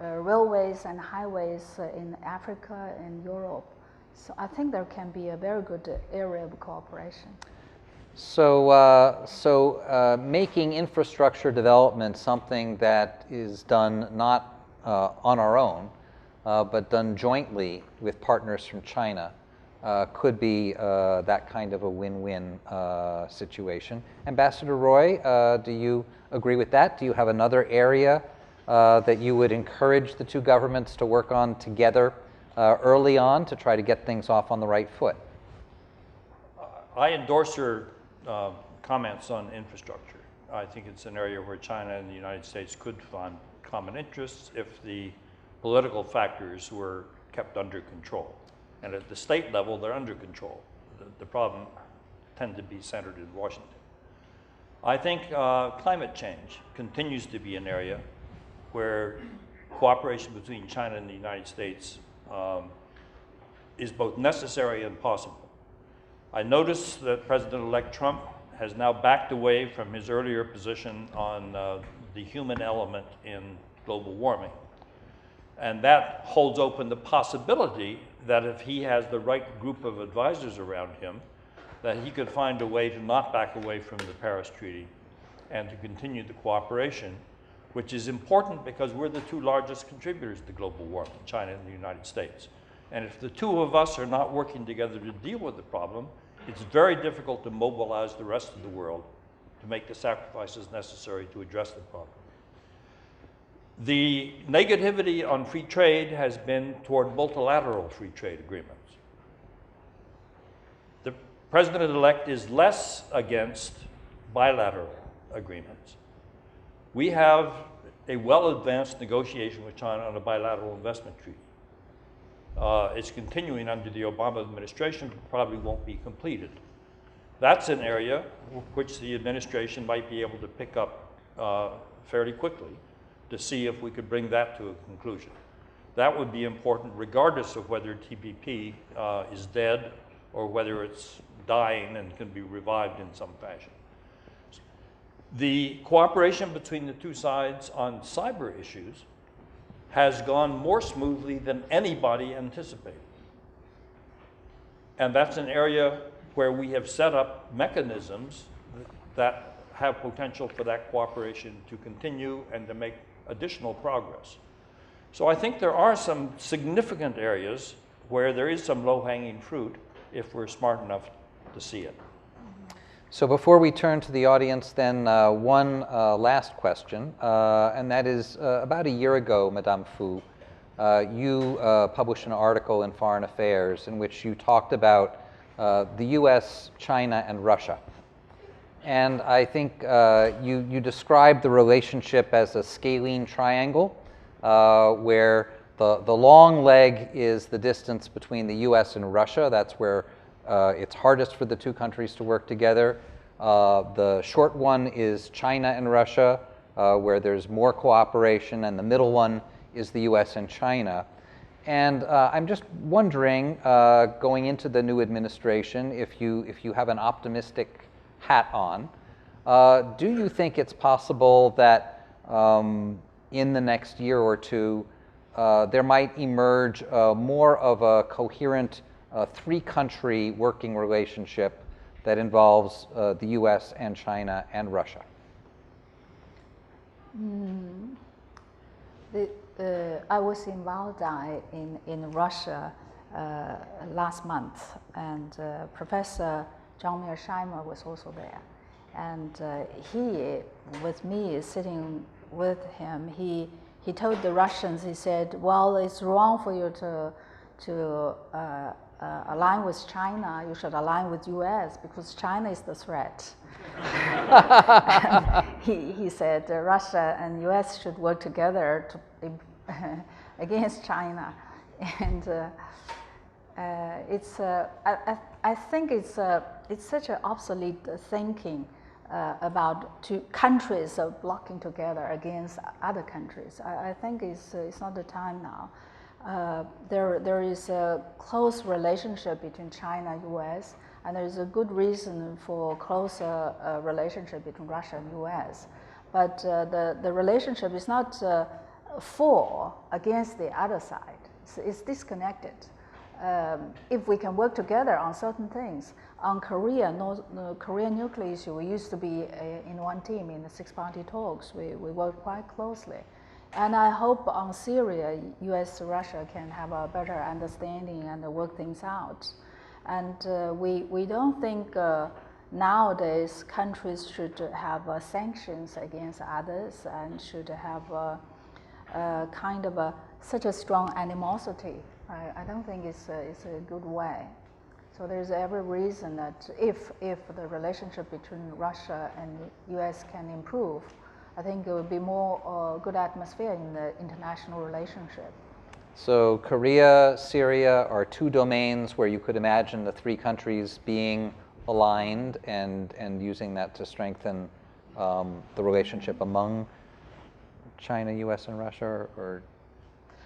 S3: railways and highways in Africa and Europe. So I think there can be a very good area of cooperation.
S2: So, making infrastructure development something that is done not on our own, but done jointly with partners from China could be that kind of a win-win situation. Ambassador Roy, do you agree with that? Do you have another area that you would encourage the two governments to work on together early on to try to get things off on the right foot?
S4: I endorse your comments on infrastructure. I think it's an area where China and the United States could find common interests if the political factors were kept under control. And at the state level, they're under control. The problem tends to be centered in Washington. I think climate change continues to be an area where cooperation between China and the United States is both necessary and possible. I notice that President-elect Trump has now backed away from his earlier position on the human element in global warming. And that holds open the possibility that if he has the right group of advisors around him, that he could find a way to not back away from the Paris Treaty and to continue the cooperation, which is important because we're the two largest contributors to global warming, China and the United States. And if the two of us are not working together to deal with the problem, it's very difficult to mobilize the rest of the world to make the sacrifices necessary to address the problem. The negativity on free trade has been toward multilateral free trade agreements. The president-elect is less against bilateral agreements. We have a well-advanced negotiation with China on a bilateral investment treaty. It's continuing under the Obama administration, but probably won't be completed. That's an area which the administration might be able to pick up fairly quickly to see if we could bring that to a conclusion. That would be important regardless of whether TPP is dead or whether it's dying and can be revived in some fashion. The cooperation between the two sides on cyber issues has gone more smoothly than anybody anticipated. And that's an area where we have set up mechanisms that have potential for that cooperation to continue and to make additional progress. So I think there are some significant areas where there is some low-hanging fruit if we're smart enough to see it.
S2: So before we turn to the audience, then one last question, and that is about a year ago, Madame Fu, you published an article in Foreign Affairs in which you talked about the U.S., China, and Russia. And I think you described the relationship as a scalene triangle, where the long leg is the distance between the U.S. and Russia. That's where it's hardest for the two countries to work together. The short one is China and Russia, where there's more cooperation, and the middle one is the U.S. and China. And I'm just wondering, going into the new administration, if you have an optimistic hat on, do you think it's possible that in the next year or two, there might emerge more of a coherent three-country working relationship that involves the U.S. and China and Russia?
S3: I was in Valdai in Russia last month, and Professor John Mearsheimer was also there. And he, with me, sitting with him, he told the Russians, he said, well, it's wrong for you to align with China. You should align with U.S. because China is the threat. he said Russia and U.S. should work together to, against China. And I think it's such an obsolete thinking about two countries blocking together against other countries. I think it's not the time now. There is a close relationship between China and U.S., and there is a good reason for closer relationship between Russia and U.S. But the relationship is not for against the other side. It's disconnected. If we can work together on certain things, on Korea, Korean nuclear issue, we used to be in one team in the six-party talks. We worked quite closely. And I hope on Syria, U.S. Russia can have a better understanding and work things out. And we don't think nowadays countries should have sanctions against others and should have kind of such a strong animosity. I don't think it's a good way. So there's every reason that if the relationship between Russia and US can improve, I think it would be more good atmosphere in the international relationship.
S2: So Korea, Syria are two domains where you could imagine the three countries being aligned and using that to strengthen the relationship among China, US, and Russia, or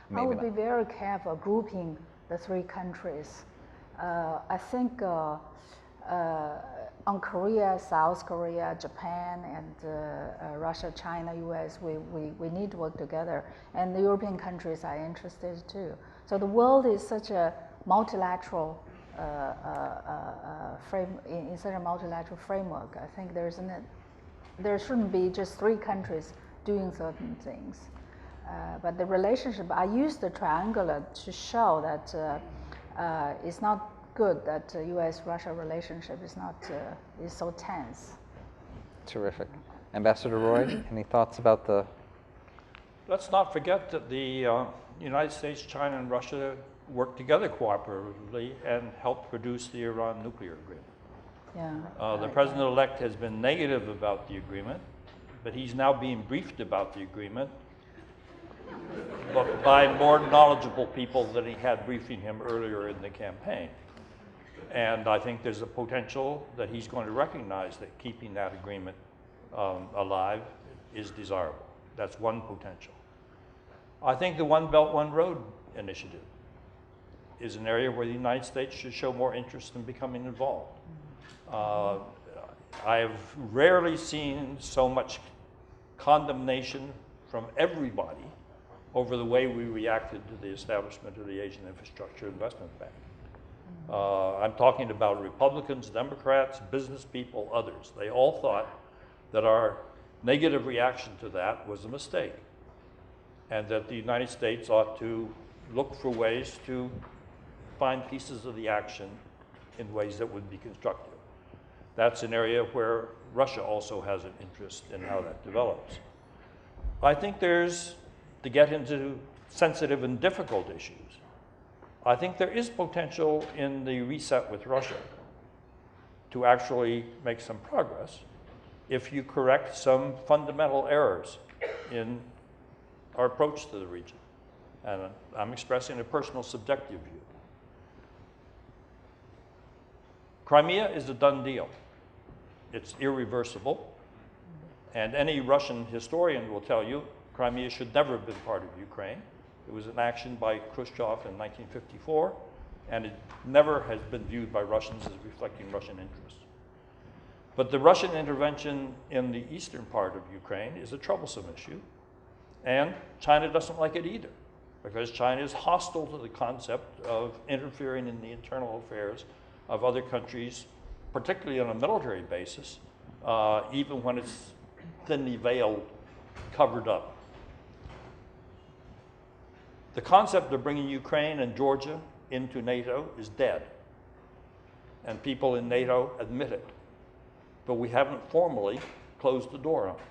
S2: maybe
S3: I would
S2: not?
S3: be very careful grouping the three countries. I think on Korea, South Korea, Japan, and Russia, China, US, we need to work together. And the European countries are interested too. So the world is such a multilateral in such a multilateral framework. I think there shouldn't be just three countries doing certain things. But the relationship, I use the triangular to show that it's not good that U.S.-Russia relationship is so tense.
S2: Terrific. Ambassador Roy, any thoughts about the?
S4: Let's not forget that the United States, China, and Russia worked together cooperatively and helped produce the Iran nuclear agreement.
S3: Yeah.
S4: The president-elect has been negative about the agreement, but he's now being briefed about the agreement but by more knowledgeable people than he had briefing him earlier in the campaign. And I think there's a potential that he's going to recognize that keeping that agreement alive is desirable. That's one potential. I think the One Belt, One Road initiative is an area where the United States should show more interest in becoming involved. I have rarely seen so much condemnation from everybody over the way we reacted to the establishment of the Asian Infrastructure Investment Bank. I'm talking about Republicans, Democrats, business people, others. They all thought that our negative reaction to that was a mistake, and that the United States ought to look for ways to find pieces of the action in ways that would be constructive. That's an area where Russia also has an interest in how that develops. I think there's, to get into sensitive and difficult issues, I think there is potential in the reset with Russia to actually make some progress if you correct some fundamental errors in our approach to the region. And I'm expressing a personal subjective view. Crimea is a done deal. It's irreversible. And any Russian historian will tell you Crimea should never have been part of Ukraine. It was an action by Khrushchev in 1954, and it never has been viewed by Russians as reflecting Russian interests. But the Russian intervention in the eastern part of Ukraine is a troublesome issue, and China doesn't like it either, because China is hostile to the concept of interfering in the internal affairs of other countries, particularly on a military basis, even when it's thinly veiled, covered up. The concept of bringing Ukraine and Georgia into NATO is dead, and people in NATO admit it, but we haven't formally closed the door on it.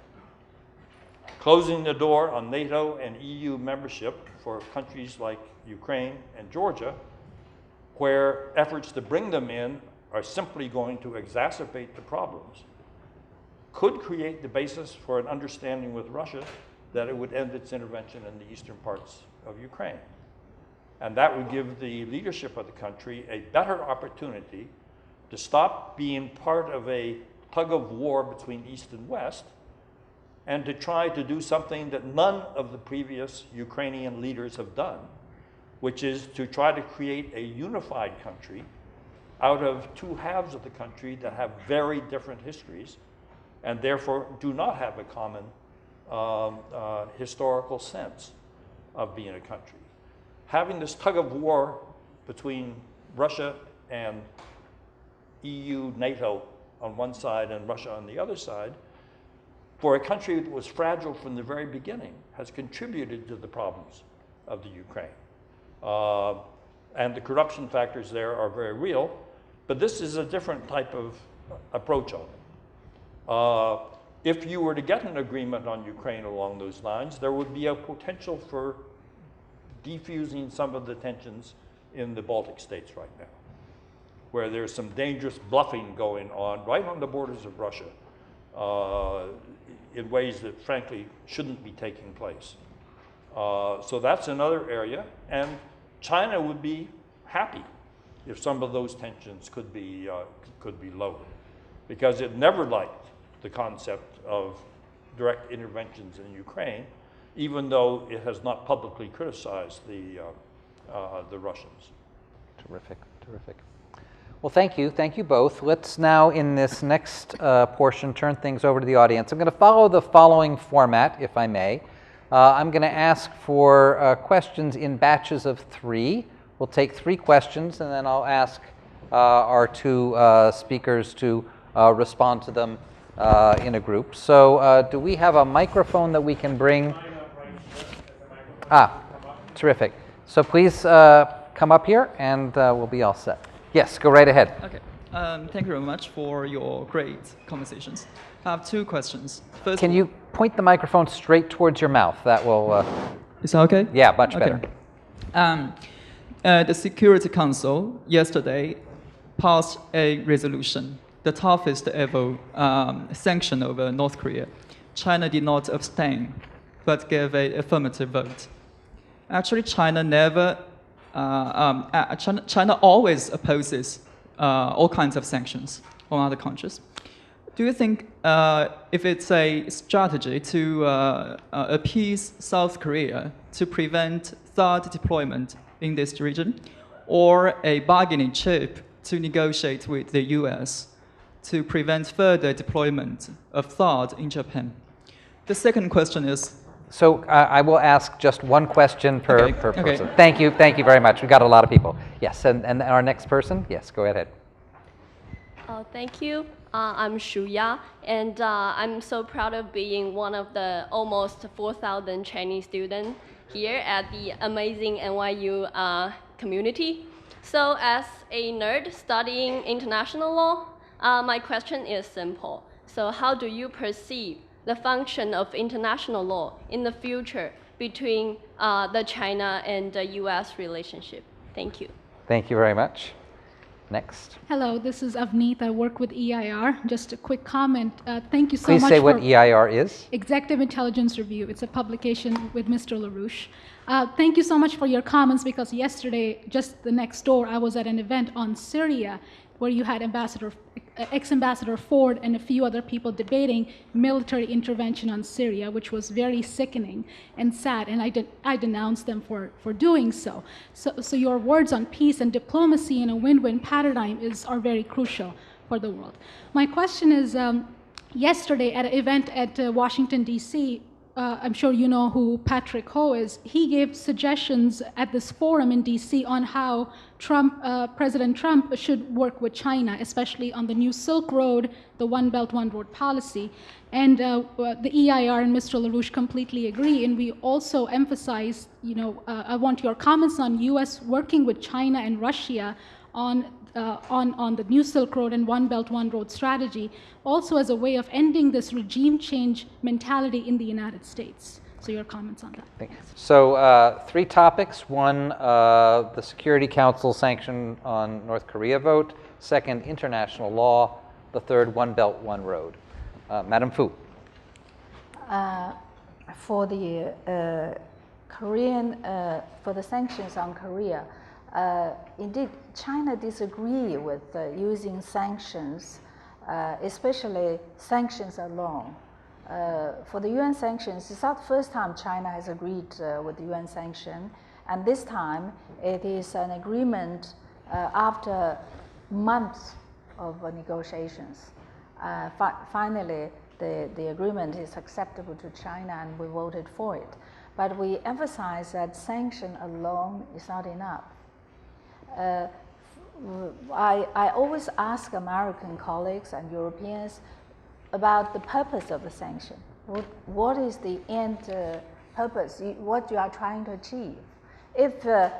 S4: Closing the door on NATO and EU membership for countries like Ukraine and Georgia, where efforts to bring them in are simply going to exacerbate the problems, could create the basis for an understanding with Russia that it would end its intervention in the eastern parts of Ukraine. And that would give the leadership of the country a better opportunity to stop being part of a tug of war between East and West, and to try to do something that none of the previous Ukrainian leaders have done, which is to try to create a unified country out of two halves of the country that have very different histories and therefore do not have a common historical sense of being a country. Having this tug of war between Russia and EU, NATO on one side and Russia on the other side, for a country that was fragile from the very beginning, has contributed to the problems of the Ukraine. And the corruption factors there are very real, But this is a different type of approach on it. If you were to get an agreement on Ukraine along those lines, there would be a potential for defusing some of the tensions in the Baltic states right now, where there's some dangerous bluffing going on right on the borders of Russia in ways that frankly shouldn't be taking place. So that's another area, and China would be happy if some of those tensions could be lowered, because it never liked the concept of direct interventions in Ukraine, even though it has not publicly criticized the Russians.
S2: Terrific, terrific. Well, thank you both. Let's now, in this next portion, turn things over to the audience. I'm going to follow the following format, if I may. I'm going to ask for questions in batches of 3. We'll take 3 questions, and then I'll ask our 2 speakers to respond to them in a group. So do we have a microphone that we can bring? Terrific. So please come up here, and we'll be all set. Yes, go right ahead.
S5: Okay. Thank you very much for your great conversations. I have 2 questions. First,
S2: Can you point the microphone straight towards your mouth? That will...
S5: Is that okay?
S2: Yeah, much better.
S5: The Security Council yesterday passed a resolution, the toughest ever sanction over North Korea. China did not abstain, but gave an affirmative vote. Actually, China always opposes all kinds of sanctions on other countries. Do you think if it's a strategy to appease South Korea to prevent THAAD deployment in this region, or a bargaining chip to negotiate with the US to prevent further deployment of THAAD in Japan? The second question is...
S2: So I will ask just one question per person.
S5: Okay.
S2: Thank you very much. We've got a lot of people. Yes, and our next person? Yes, go ahead.
S6: Thank you. I'm Shuya, and I'm so proud of being one of the almost 4,000 Chinese students here at the amazing NYU community. So as a nerd studying international law, my question is simple. So how do you perceive the function of international law in the future between the China and the US relationship? Thank you.
S2: Thank you very much. Next.
S7: Hello, this is Avneet. I work with EIR. Just a quick comment. Thank you so
S2: Please
S7: much
S2: say
S7: for
S2: what EIR is.
S7: Executive Intelligence Review. It's a publication with Mr. LaRouche. Thank you so much for your comments, because yesterday, just the next door, I was at an event on Syria where you had ex-Ambassador Ford and a few other people debating military intervention on Syria, which was very sickening and sad, and I denounced them for doing so. So your words on peace and diplomacy in a win-win paradigm are very crucial for the world. My question is, yesterday at an event at Washington, D.C., I'm sure you know who Patrick Ho is. He gave suggestions at this forum in D.C. on how President Trump should work with China, especially on the new Silk Road, the One Belt, One Road policy. And the EIR and Mr. LaRouche completely agree. And we also emphasize, I want your comments on U.S. working with China and Russia on the new Silk Road and One Belt, One Road strategy, also as a way of ending this regime change mentality in the United States. So your comments on that.
S2: Thanks. So 3 topics. 1, the Security Council sanction on North Korea vote. 2nd, international law. The 3rd, One Belt, One Road. Madam Fu.
S3: For the for the sanctions on Korea, indeed, China disagree with using sanctions, especially sanctions alone. For the UN sanctions, it's not the first time China has agreed with the UN sanction, and this time it is an agreement after months of negotiations. Finally, the agreement is acceptable to China, and we voted for it. But we emphasize that sanction alone is not enough. I always ask American colleagues and Europeans about the purpose of the sanction. What is the end purpose, what you are trying to achieve? if the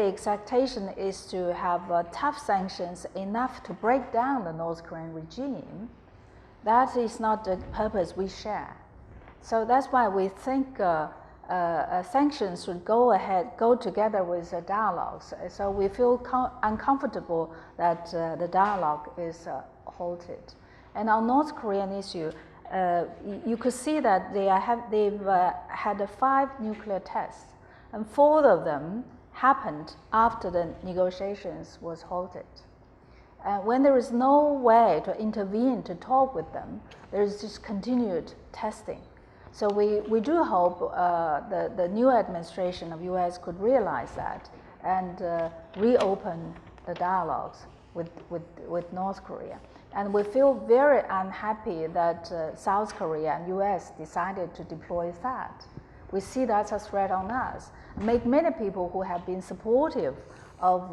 S3: expectation is to have tough sanctions enough to break down the North Korean regime, that is not the purpose we share. So that's why we think sanctions should go together with dialogues. So we feel uncomfortable that the dialogue is halted. And on North Korean issue, you could see that they've had 5 nuclear tests, and 4 of them happened after the negotiations was halted. When there is no way to intervene to talk with them, there is just continued testing. So we do hope the new administration of US could realize that and reopen the dialogues with North Korea. And we feel very unhappy that South Korea and US decided to deploy THAAD. We see that's a threat on us. Many people who have been supportive of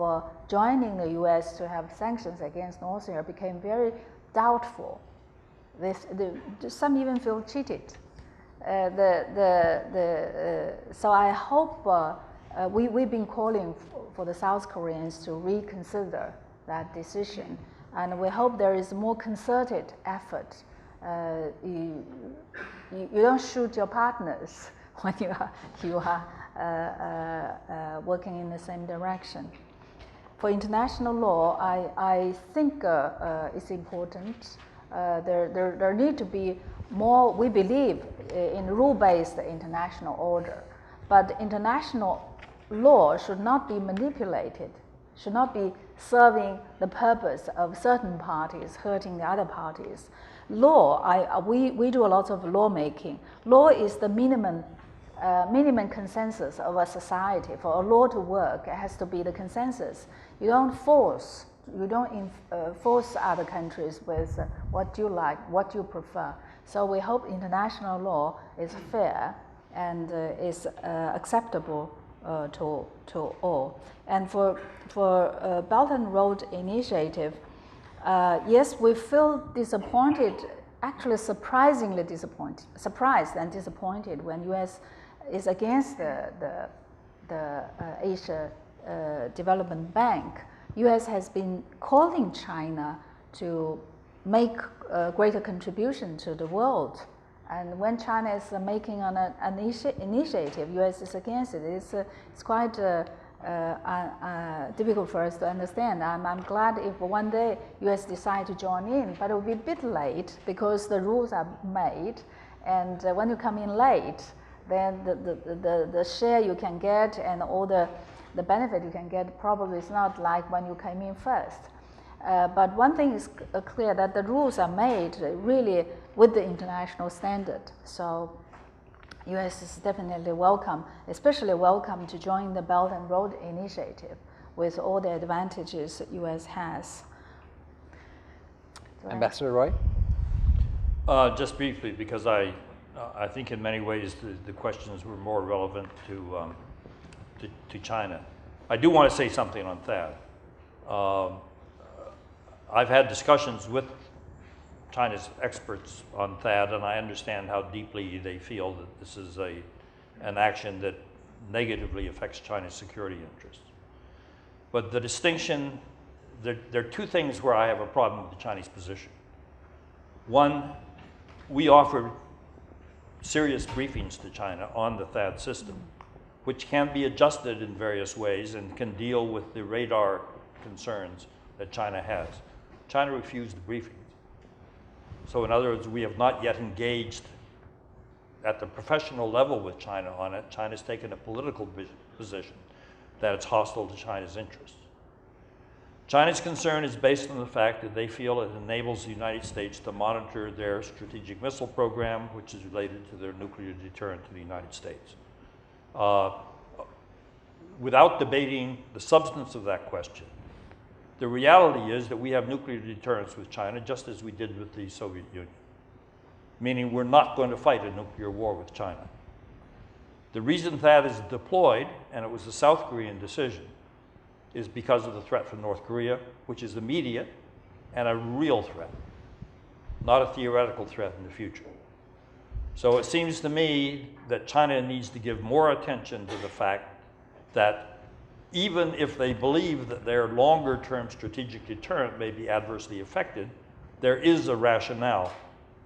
S3: joining the US to have sanctions against North Korea became very doubtful. Some even feel cheated. So I hope we've been calling for the South Koreans to reconsider that decision, and we hope there is more concerted effort. You don't shoot your partners when you are working in the same direction. For international law, I think it's important. There need to be more, we believe, in rule-based international order. But international law should not be manipulated, should not be serving the purpose of certain parties, hurting the other parties. Law, we do a lot of lawmaking. Law is the minimum consensus of a society. For a law to work, it has to be the consensus. You don't force other countries with what you like, what you prefer. So we hope international law is fair and is acceptable to all. And for Belt and Road Initiative, yes, we feel disappointed, actually surprised and disappointed when US is against the Asia Development Bank. US has been calling China to make a greater contribution to the world. And when China is making an initiative, US is against it. It's quite difficult for us to understand. I'm glad if one day US decide to join in, but it will be a bit late because the rules are made. And when you come in late, then the share you can get and all the benefit you can get probably is not like when you came in first. But one thing is clear, that the rules are made really with the international standard. So US is definitely welcome, especially welcome to join the Belt and Road Initiative with all the advantages US has.
S2: Ambassador Roy?
S4: Just briefly, because I think in many ways the questions were more relevant to China. I do want to say something on THAAD. I've had discussions with China's experts on THAAD, and I understand how deeply they feel that this is an action that negatively affects China's security interests. But the distinction, there are 2 things where I have a problem with the Chinese position. One, we offered serious briefings to China on the THAAD system, which can be adjusted in various ways and can deal with the radar concerns that China has. China refused the briefings. So in other words, we have not yet engaged at the professional level with China on it. China's taken a political position that it's hostile to China's interests. China's concern is based on the fact that they feel it enables the United States to monitor their strategic missile program, which is related to their nuclear deterrent to the United States. Without debating the substance of that question, the reality is that we have nuclear deterrence with China just as we did with the Soviet Union, meaning we're not going to fight a nuclear war with China. The reason THAAD is deployed, and it was a South Korean decision, is because of the threat from North Korea, which is immediate and a real threat, not a theoretical threat in the future. So it seems to me that China needs to give more attention to the fact that even if they believe that their longer-term strategic deterrent may be adversely affected, there is a rationale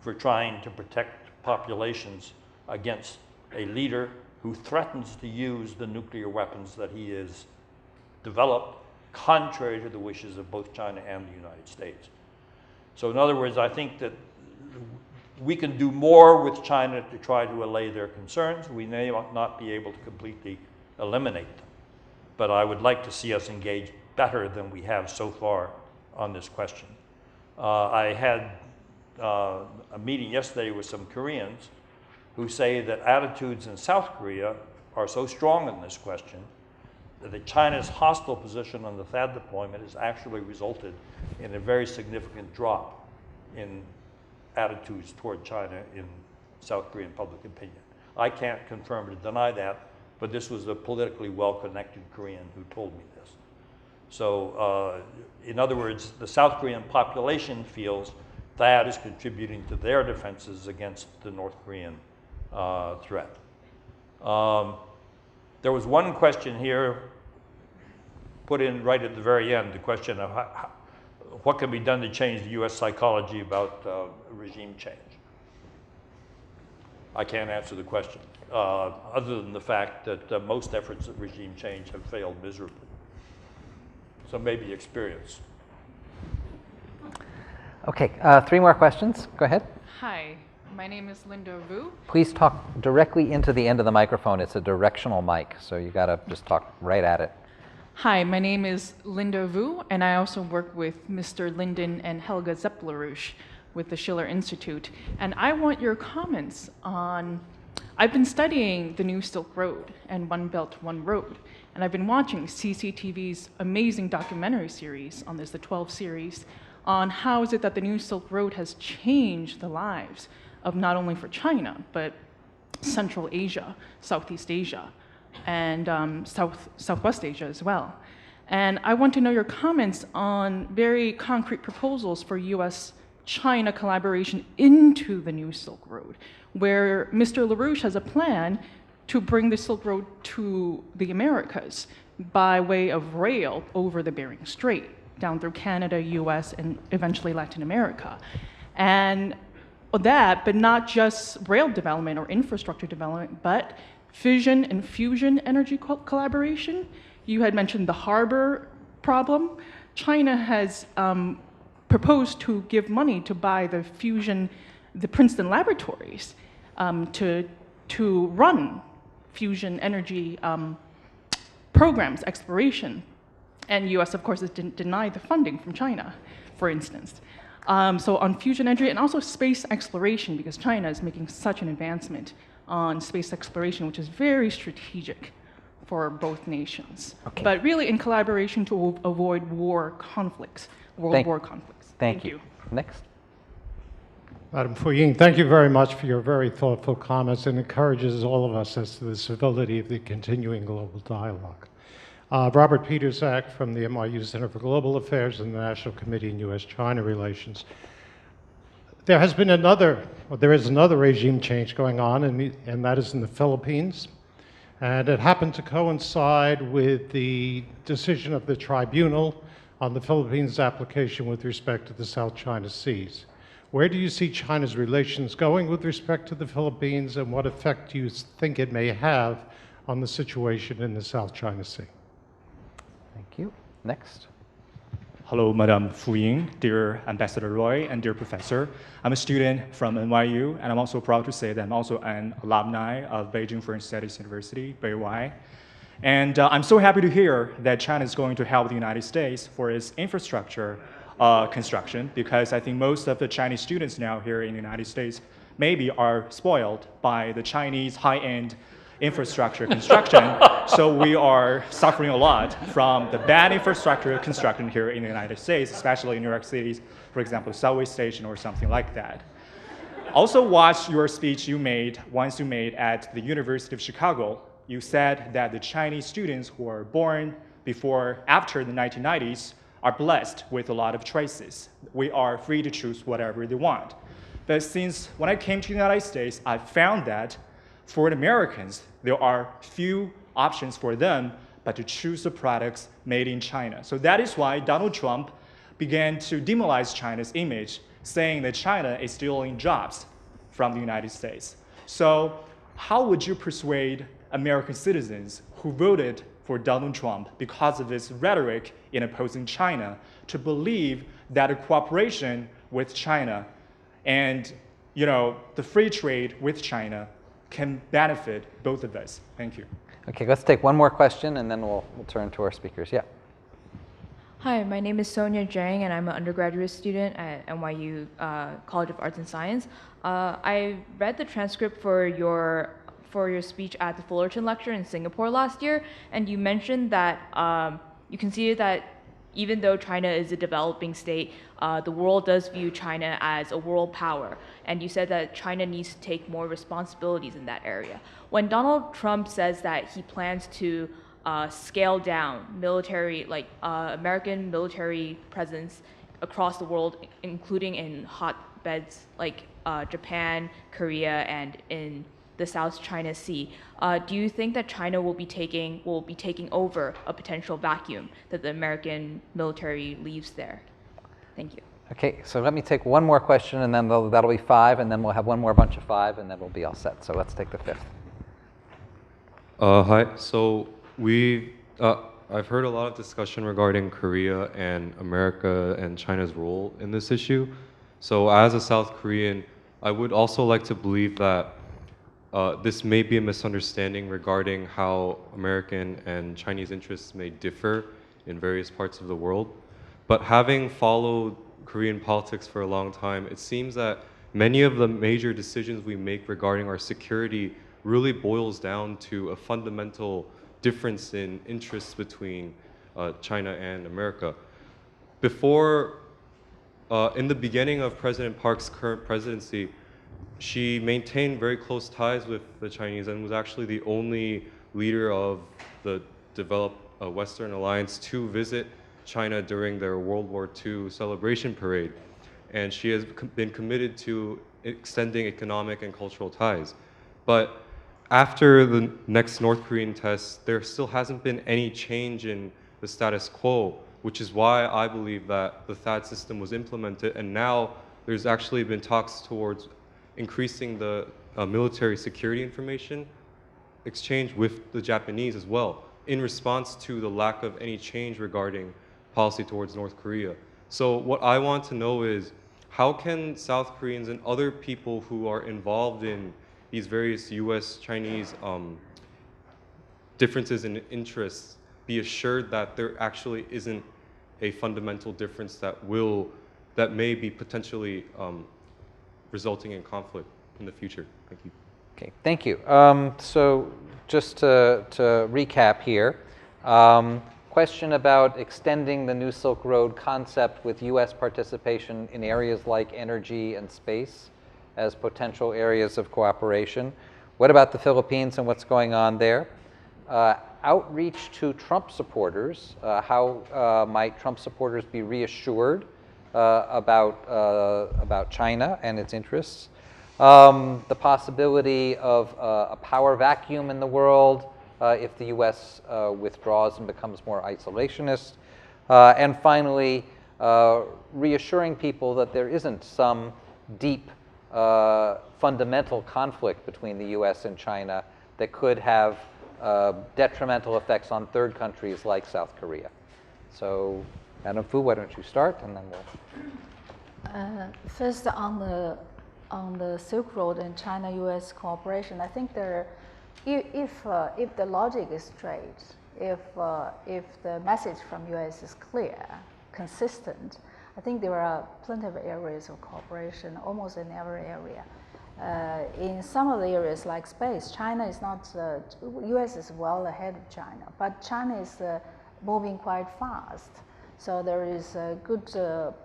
S4: for trying to protect populations against a leader who threatens to use the nuclear weapons that he has developed contrary to the wishes of both China and the United States. So in other words, I think that we can do more with China to try to allay their concerns. We may not be able to completely eliminate them, but I would like to see us engage better than we have so far on this question. I had a meeting yesterday with some Koreans who say that attitudes in South Korea are so strong in this question that China's hostile position on the THAAD deployment has actually resulted in a very significant drop in attitudes toward China in South Korean public opinion. I can't confirm or deny that, but this was a politically well-connected Korean who told me this. So in other words, the South Korean population feels THAAD is contributing to their defenses against the North Korean threat. There was one question here put in right at the very end, the question of what can be done to change the U.S. psychology about regime change. I can't answer the question, other than the fact that most efforts at regime change have failed miserably. So maybe experience.
S2: Okay, 3 more questions. Go ahead.
S8: Hi, my name is Linda Vu.
S2: Please talk directly into the end of the microphone. It's a directional mic, so you gotta just talk right at it.
S8: Hi, my name is Linda Vu, and I also work with Mr. Linden and Helga Zepp-LaRouche with the Schiller Institute. And I want your comments on, I've been studying the New Silk Road and One Belt, One Road, and I've been watching CCTV's amazing documentary series on this, the 12 series, on how is it that the New Silk Road has changed the lives of not only for China, but Central Asia, Southeast Asia, and Southwest Asia as well. And I want to know your comments on very concrete proposals for US-China collaboration into the New Silk Road, where Mr. LaRouche has a plan to bring the Silk Road to the Americas by way of rail over the Bering Strait, down through Canada, US, and eventually Latin America. And that, but not just rail development or infrastructure development, but fission and fusion energy collaboration. You had mentioned the harbor problem. China has proposed to give money to buy the Princeton laboratories to run fusion energy programs, exploration. And US, of course, has denied the funding from China, for instance. So on fusion energy and also space exploration, because China is making such an advancement on space exploration, which is very strategic for both nations.
S2: Okay.
S8: But really in collaboration to avoid war conflicts, world war conflicts.
S2: Thank you. Next.
S9: Madam Fu Ying, thank you very much for your very thoughtful comments and encourages all of us as to the civility of the continuing global dialogue. Robert Petersak from the NYU Center for Global Affairs and the National Committee in US-China Relations. There is another regime change going on, and that is in the Philippines. And it happened to coincide with the decision of the tribunal on the Philippines' application with respect to the South China Seas. Where do you see China's relations going with respect to the Philippines, and what effect do you think it may have on the situation in the South China Sea?
S2: Thank you. Next.
S10: Hello, Madam Fu Ying, dear Ambassador Roy, and dear Professor. I'm a student from NYU, and I'm also proud to say that I'm also an alumni of Beijing Foreign Studies University, BY. And I'm so happy to hear that China is going to help the United States for its infrastructure construction, because I think most of the Chinese students now here in the United States maybe are spoiled by the Chinese high-end infrastructure construction. So we are suffering a lot from the bad infrastructure construction here in the United States, especially in New York City, for example, subway station or something like that. Also watched your speech once you made at the University of Chicago. You said that the Chinese students who are born after the 1990s are blessed with a lot of choices. We are free to choose whatever they want. But since when I came to the United States, I found that for the Americans, there are few options for them, but to choose the products made in China. So that is why Donald Trump began to demonize China's image, saying that China is stealing jobs from the United States. So how would you persuade American citizens who voted for Donald Trump because of his rhetoric in opposing China to believe that a cooperation with China and the free trade with China can benefit both of us? Thank you.
S2: Okay, let's take one more question and then we'll turn to our speakers. Yeah.
S11: Hi, my name is Sonia Zhang, and I'm an undergraduate student at NYU College of Arts and Science. I read the transcript for your speech at the Fullerton Lecture in Singapore last year, and you mentioned that you conceded that even though China is a developing state, the world does view China as a world power, and you said that China needs to take more responsibilities in that area. When Donald Trump says that he plans to scale down military, American military presence across the world, including in hotbeds like Japan, Korea, and in the South China Sea. Do you think that China will be taking over a potential vacuum that the American military leaves there? Thank you.
S2: Okay, so let me take one more question, and then that'll be 5, and then we'll have one more bunch of 5, and then we'll be all set. So let's take the 5th.
S12: Hi. So I've heard a lot of discussion regarding Korea and America and China's role in this issue. So as a South Korean, I would also like to believe that this may be a misunderstanding regarding how American and Chinese interests may differ in various parts of the world. But having followed Korean politics for a long time, it seems that many of the major decisions we make regarding our security really boils down to a fundamental difference in interests between China and America. In the beginning of President Park's current presidency, she maintained very close ties with the Chinese and was actually the only leader of the developed Western alliance to visit China during their World War II celebration parade. And she has been committed to extending economic and cultural ties. But after the next North Korean test, there still hasn't been any change in the status quo, which is why I believe that the THAAD system was implemented, and now there's actually been talks towards increasing the military security information exchange with the Japanese as well, in response to the lack of any change regarding policy towards North Korea. So what I want to know is, how can South Koreans and other people who are involved in these various US-Chinese differences in interests be assured that there actually isn't a fundamental difference that may be potentially resulting in conflict in the future? Thank you.
S2: Okay, thank you. So just to recap here, question about extending the New Silk Road concept with US participation in areas like energy and space as potential areas of cooperation. What about the Philippines and what's going on there? Outreach to Trump supporters. How might Trump supporters be reassured about China and its interests? The possibility of a power vacuum in the world if the US withdraws and becomes more isolationist. And finally, reassuring people that there isn't some deep fundamental conflict between the US and China that could have detrimental effects on third countries like South Korea. So, Madam Fu, why don't you start, and then we'll...
S3: First, on the Silk Road and China-U.S. cooperation, I think if the logic is straight, if the message from U.S. is clear, consistent, I think there are plenty of areas of cooperation, almost in every area. In some of the areas like space, China is not, U.S. is well ahead of China, but China is moving quite fast. So there is a good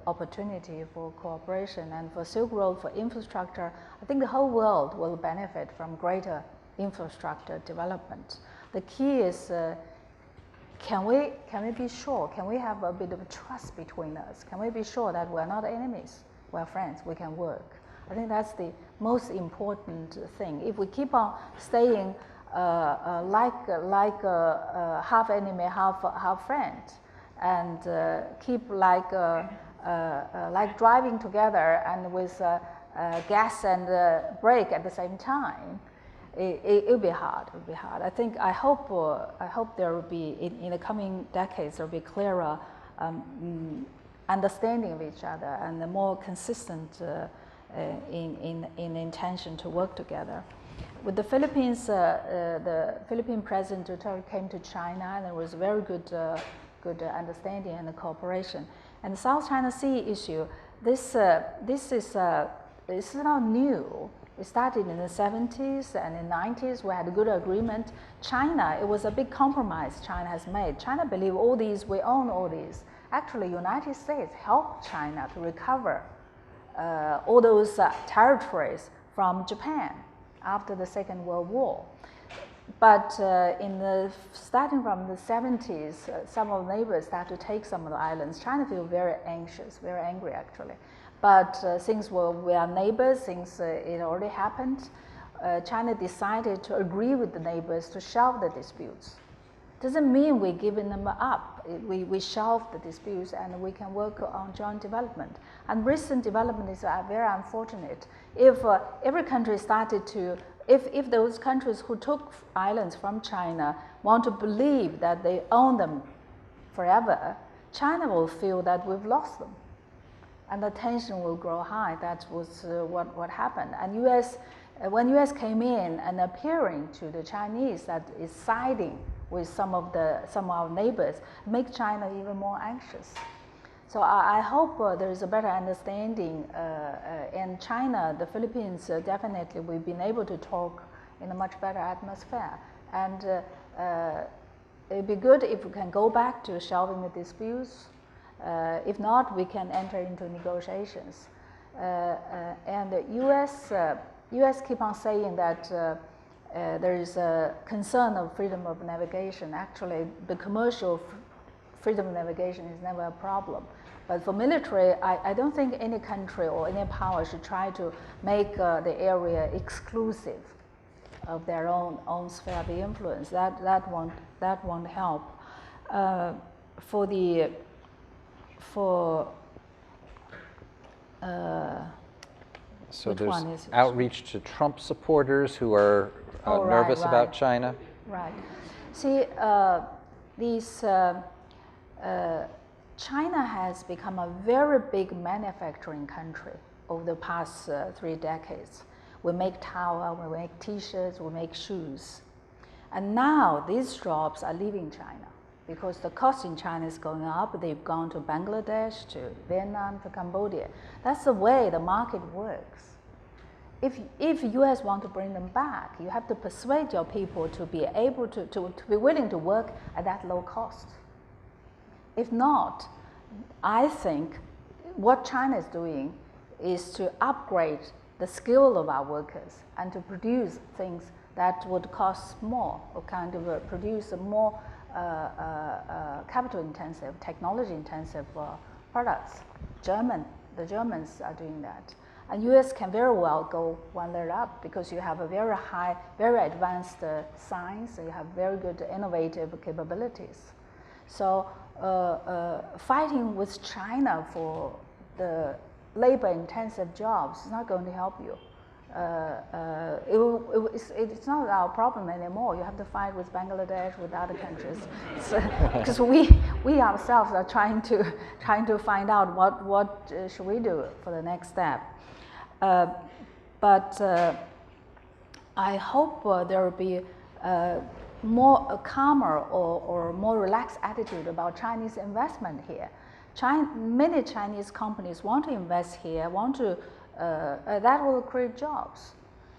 S3: opportunity for cooperation, and for Silk Road, for infrastructure, I think the whole world will benefit from greater infrastructure development. The key is, can we be sure, can we have a bit of trust between us? Can we be sure that we're not enemies, we're friends, we can work? I think that's the most important thing. If we keep on staying half enemy, half friend, and keep like driving together and with gas and brake at the same time. It'll be hard. It'll be hard. I hope there will be in the coming decades there will be clearer understanding of each other and a more consistent in intention to work together. With the Philippines, the Philippine President Duterte came to China, and there was very good understanding and cooperation. And the South China Sea issue, this is not new. It started in the 70s and in the 90s. We had a good agreement. China, it was a big compromise China has made. China believed all these, we own all these. Actually, United States helped China to recover all those territories from Japan after the Second World War. But starting from the 70s, some of the neighbors started to take some of the islands. China feels very anxious, very angry actually. But since we are neighbors, since it already happened, China decided to agree with the neighbors to shelve the disputes. Doesn't mean we're giving them up. We shelve the disputes and we can work on joint development. And recent development is very unfortunate. If every country started to, if those countries who took islands from China want to believe that they own them forever, China will feel that we've lost them. And the tension will grow high. That was what happened. And when US came in and appearing to the Chinese that is siding with some of our neighbors, make China even more anxious. So I hope there is a better understanding. In China, the Philippines, definitely we've been able to talk in a much better atmosphere. And it'd be good if we can go back to shelving the disputes. If not, we can enter into negotiations. And the US keep on saying that there is a concern of freedom of navigation. Actually, the commercial freedom of navigation is never a problem. But for military, I don't think any country or any power should try to make the area exclusive of their own sphere of influence. That won't help.
S2: So there's outreach to Trump supporters who are nervous about China.
S3: Right. See, China has become a very big manufacturing country over the past 3 decades. We make towel, we make t-shirts, we make shoes. And now these jobs are leaving China because the cost in China is going up. They've gone to Bangladesh, to Vietnam, to Cambodia. That's the way the market works. If US want to bring them back, you have to persuade your people to be able to be willing to work at that low cost. If not, I think what China is doing is to upgrade the skill of our workers and to produce things that would cost more, or kind of produce a more capital-intensive, technology-intensive products. The Germans are doing that. And US can very well go one layer up because you have a very high, very advanced science, you have very good innovative capabilities. So fighting with China for the labor-intensive jobs is not going to help you. It's not our problem anymore. You have to fight with Bangladesh, with other countries, because we ourselves are trying to find out what should we do for the next step. But I hope there will be a calmer or more relaxed attitude about Chinese investment here. Many Chinese companies want to invest here, that will create jobs.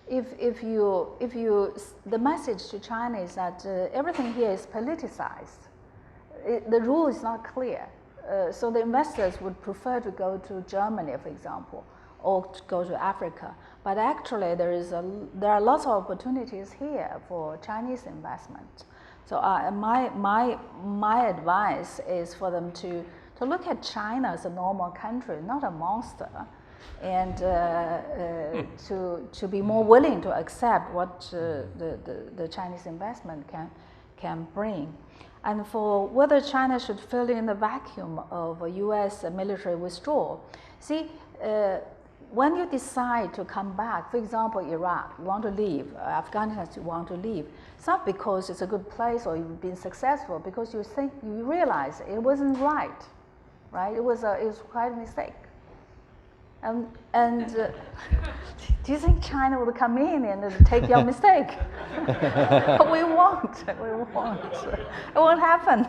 S3: The message to China is that everything here is politicized. The rule is not clear. So the investors would prefer to go to Germany, for example, or to go to Africa. But actually, there are lots of opportunities here for Chinese investment. So my advice is for them to look at China as a normal country, not a monster. and to be more willing to accept what the Chinese investment can bring. And for whether China should fill in the vacuum of a US military withdrawal. See, when you decide to come back, for example, Iraq, you want to leave, Afghanistan, you want to leave, it's not because it's a good place or you've been successful, because you realize it wasn't right? It was quite a mistake. Do you think China will come in and take your mistake? We won't. It won't happen.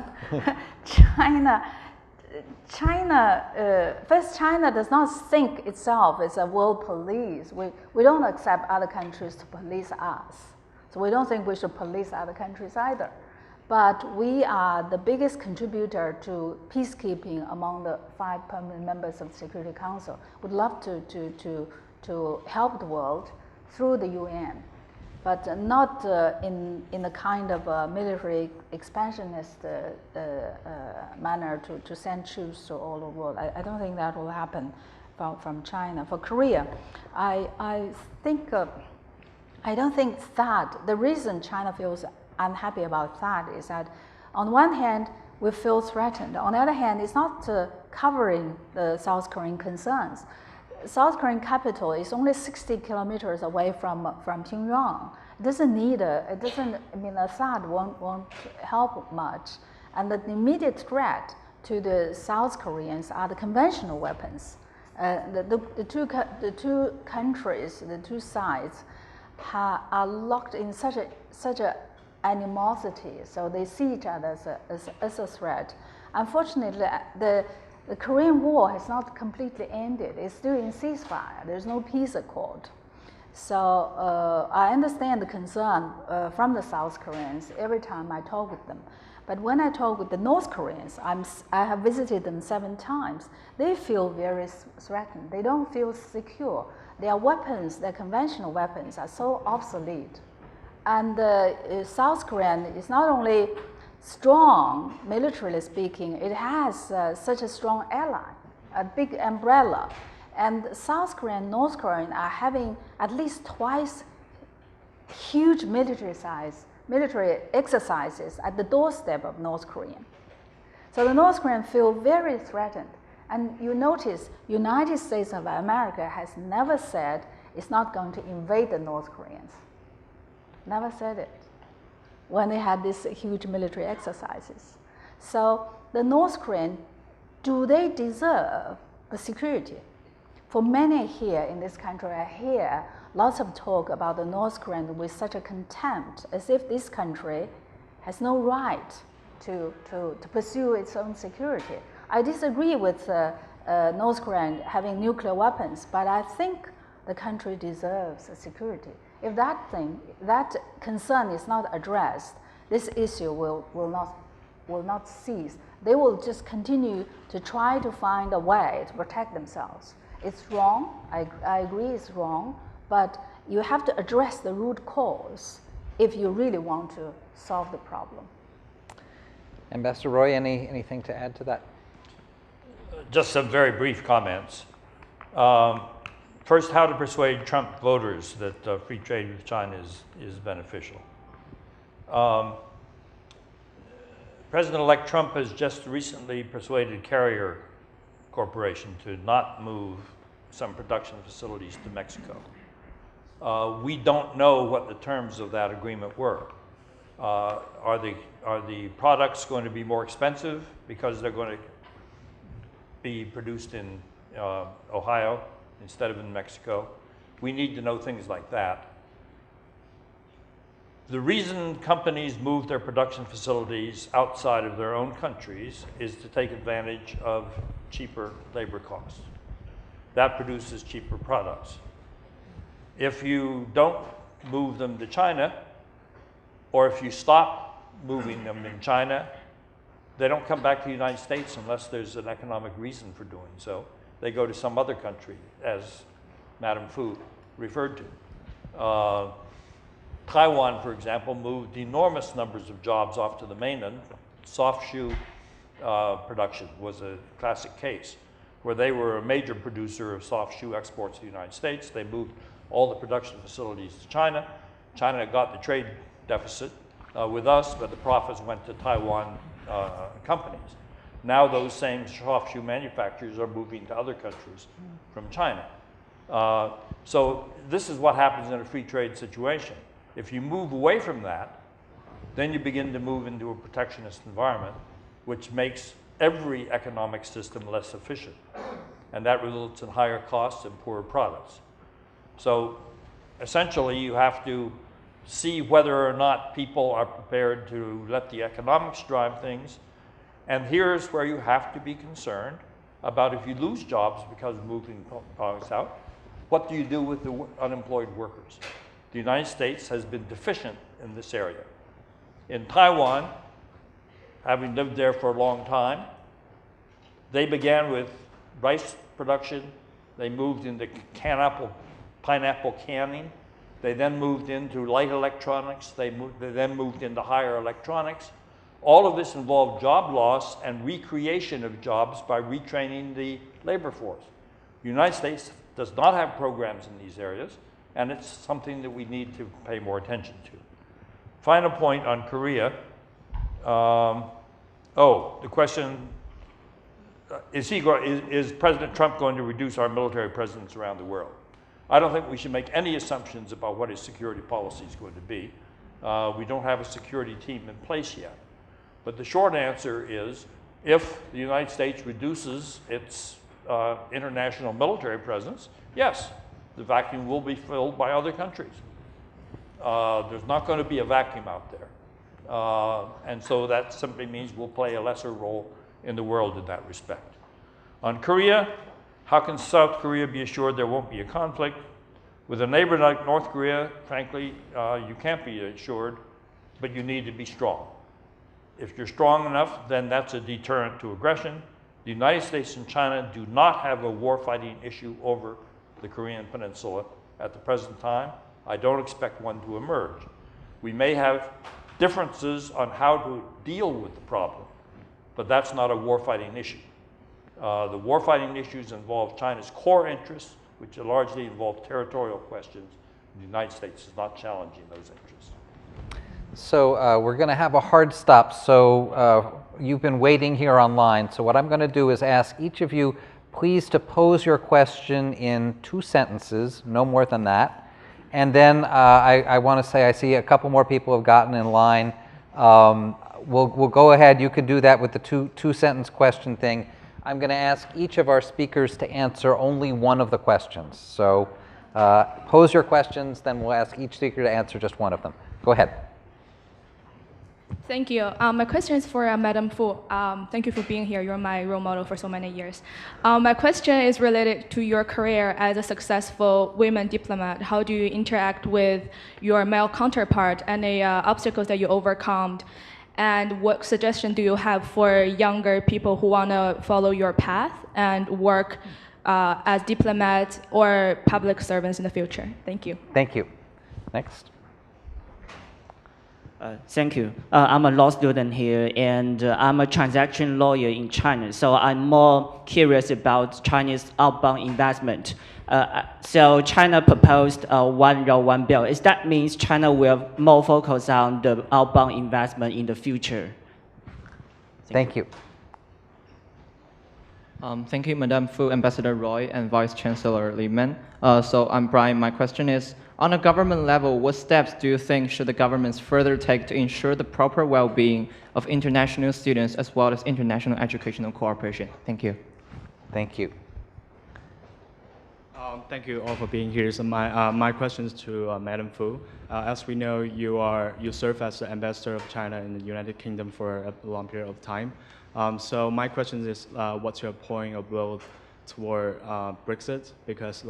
S3: First, China does not think itself as a world police. We don't accept other countries to police us. So we don't think we should police other countries either. But we are the biggest contributor to peacekeeping among the 5 permanent members of the Security Council. We'd love to help the world through the UN, but not in a kind of a military expansionist manner to send troops to all the world. I don't think that will happen from China. For Korea, I don't think that the reason China feels unhappy about that is that on one hand, we feel threatened. On the other hand, it's not covering the South Korean concerns. South Korean capital is only 60 kilometers away from Pyongyang. It doesn't need Assad won't help much. And the immediate threat to the South Koreans are the conventional weapons. The two countries, the two sides, are locked in such a animosity, so they see each other as a threat. Unfortunately, the Korean War has not completely ended. It's still in ceasefire. There's no peace accord. So I understand the concern from the South Koreans every time I talk with them. But when I talk with the North Koreans, I have visited them 7 times, they feel very threatened. They don't feel secure. Their weapons, their conventional weapons, are so obsolete. And South Korea is not only strong, militarily speaking, it has such a strong ally, a big umbrella. And South Korea and North Korea are having at least twice huge military exercises at the doorstep of North Korea. So the North Koreans feel very threatened. And you notice, United States of America has never said it's not going to invade the North Koreans. Never said it when they had these huge military exercises. So the North Koreans, do they deserve a security? For many here in this country, I hear lots of talk about the North Koreans with such a contempt, as if this country has no right to pursue its own security. I disagree with North Korea having nuclear weapons, but I think the country deserves a security. If that concern is not addressed, this issue will not cease. They will just continue to try to find a way to protect themselves. It's wrong. I agree it's wrong, but you have to address the root cause if you really want to solve the problem.
S2: Ambassador Roy, anything to add to that?
S4: Just some very brief comments. First, how to persuade Trump voters that free trade with China is beneficial. President-elect Trump has just recently persuaded Carrier Corporation to not move some production facilities to Mexico. We don't know what the terms of that agreement were. Are the products going to be more expensive because they're going to be produced in Ohio instead of in Mexico? We need to know things like that. The reason companies move their production facilities outside of their own countries is to take advantage of cheaper labor costs. That produces cheaper products. If you don't move them to China, or if you stop moving them in China, they don't come back to the United States unless there's an economic reason for doing so. They go to some other country, as Madam Fu referred to. Taiwan, for example, moved enormous numbers of jobs off to the mainland. Soft shoe production was a classic case. where they were a major producer of soft shoe exports to the United States. They moved all the production facilities to China. China got the trade deficit with us, but the profits went to Taiwan companies. Now those same soft shoe manufacturers are moving to other countries from China. So this is what happens in a free trade situation. If you move away from that, then you begin to move into a protectionist environment, which makes every economic system less efficient. And that results in higher costs and poorer products. So essentially, you have to see whether or not people are prepared to let the economics drive things. And here's where you have to be concerned about if you lose jobs because of moving products out, what do you do with the unemployed workers? The United States has been deficient in this area. In Taiwan, having lived there for a long time, they began with rice production. They moved into pineapple canning. They then moved into light electronics. They then moved into higher electronics. All of this involved job loss and recreation of jobs by retraining the labor force. The United States does not have programs in these areas, and it's something that we need to pay more attention to. Final point on Korea. The question, is President Trump going to reduce our military presence around the world? I don't think we should make any assumptions about what his security policy is going to be. We don't have a security team in place yet. But the short answer is, if the United States reduces its international military presence, yes, the vacuum will be filled by other countries. There's not going to be a vacuum out there. And so that simply means we'll play a lesser role in the world in that respect. On Korea, how can South Korea be assured there won't be a conflict? With a neighbor like North Korea, frankly, you can't be assured, but you need to be strong. If you're strong enough, then that's a deterrent to aggression. The United States and China do not have a war-fighting issue over the Korean Peninsula at the present time. I don't expect one to emerge. We may have differences on how to deal with the problem, but that's not a war-fighting issue. The war-fighting issues involve China's core interests, which largely involve territorial questions. The United States is not challenging those interests.
S2: So we're going to have a hard stop. So you've been waiting here online. So what I'm going to do is ask each of you, please, to pose your question in 2 sentences, no more than that. And then I want to say I see a couple more people have gotten in line. We'll go ahead. You can do that with the two-sentence question thing. I'm going to ask each of our speakers to answer only one of the questions. So pose your questions, then we'll ask each speaker to answer just one of them. Go ahead.
S11: Thank you. My question is for Madam Fu. Thank you for being here. You're my role model for so many years. My question is related to your career as a successful women diplomat. How do you interact with your male counterpart? Any obstacles that you overcome? And what suggestion do you have for younger people who want to follow your path and work as diplomats or public servants in the future? Thank you.
S2: Thank you. Next.
S13: Thank you. I'm a law student here, and I'm a transaction lawyer in China. So I'm more curious about Chinese outbound investment. So China proposed a One Belt, One Bill. Is that means China will more focus on the outbound investment in the future?
S2: Thank you.
S5: Thank you, Madam Fu, Ambassador Roy, and Vice Chancellor Lehman. So I'm Brian. My question is, on a government level, what steps do you think should the governments further take to ensure the proper well-being of international students as well as international educational cooperation? Thank you.
S2: Thank you.
S10: Thank you all for being here. So my question is to Madam Fu. As we know, you serve as the ambassador of China in the United Kingdom for a long period of time. So my question is, what's your point of view toward Brexit? Because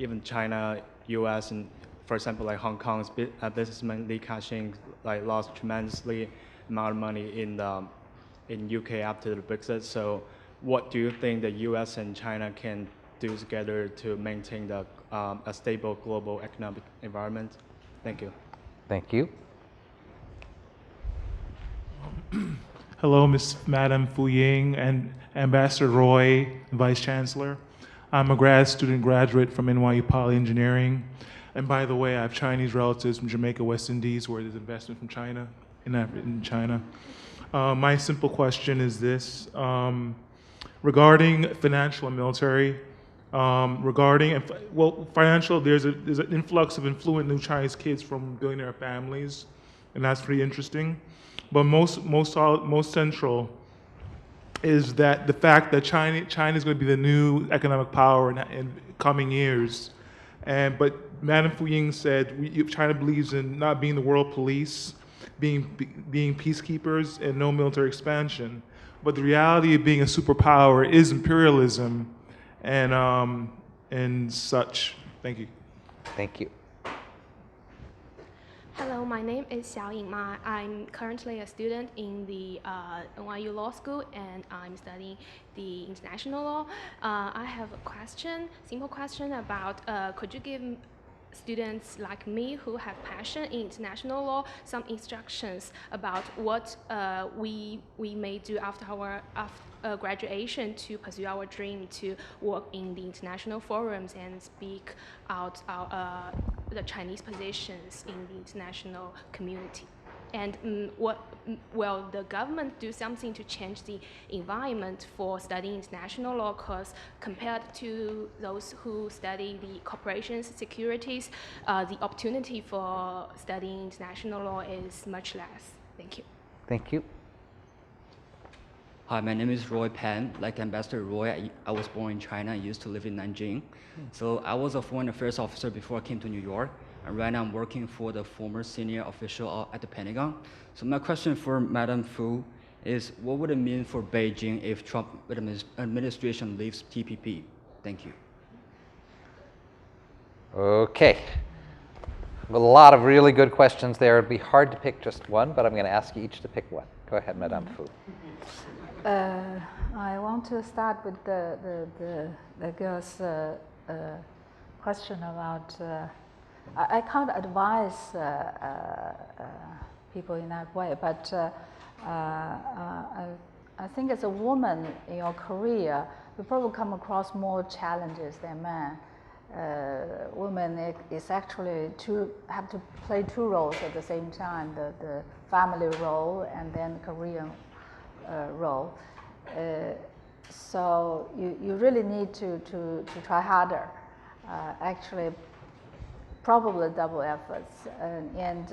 S10: even China, U.S., and for example, like Hong Kong's businessman Li Ka-shing lost tremendously amount of money in UK after the Brexit. So what do you think the U.S. and China can do together to maintain a stable global economic environment? Thank you.
S2: Thank you.
S14: Hello, Madam Fu Ying and Ambassador Roy, Vice Chancellor. I'm a grad student graduate from NYU Poly Engineering. And by the way, I have Chinese relatives from Jamaica, West Indies, where there's investment from China, in China. My simple question is this. Regarding financial and military, financial, there's an influx of affluent new Chinese kids from billionaire families, and that's pretty interesting. But most central is that the fact that China is going to be the new economic power in coming years. But Madam Fu Ying said China believes in not being the world police, being peacekeepers, and no military expansion. But the reality of being a superpower is imperialism and such. Thank you.
S2: Thank you.
S15: Hello, my name is Ying. I'm currently a student in the NYU Law School, and I'm studying the international law. I have a question, simple question about, could you give students like me who have passion in international law some instructions about what we may do after our graduation to pursue our dream to work in the international forums and speak out the Chinese positions in the international community? And will the government do something to change the environment for studying international law? Because compared to those who study the corporations, securities, the opportunity for studying international law is much less. Thank you.
S2: Thank you.
S16: Hi, my name is Roy Pan. Like Ambassador Roy, I was born in China. I used to live in Nanjing. So I was a foreign affairs officer before I came to New York. And right now I'm working for the former senior official at the Pentagon. So my question for Madam Fu is, what would it mean for Beijing if Trump administration leaves TPP? Thank you.
S2: Okay. A lot of really good questions there. It'd be hard to pick just one, but I'm going to ask you each to pick one. Go ahead, Madame Fu.
S3: I want to start with the girl's question about. I can't advise people in that way, but I think as a woman in your career, you probably come across more challenges than men. Women is actually have to play two roles at the same time: the family role and then career role. So you really need to try harder. Actually, probably double efforts. And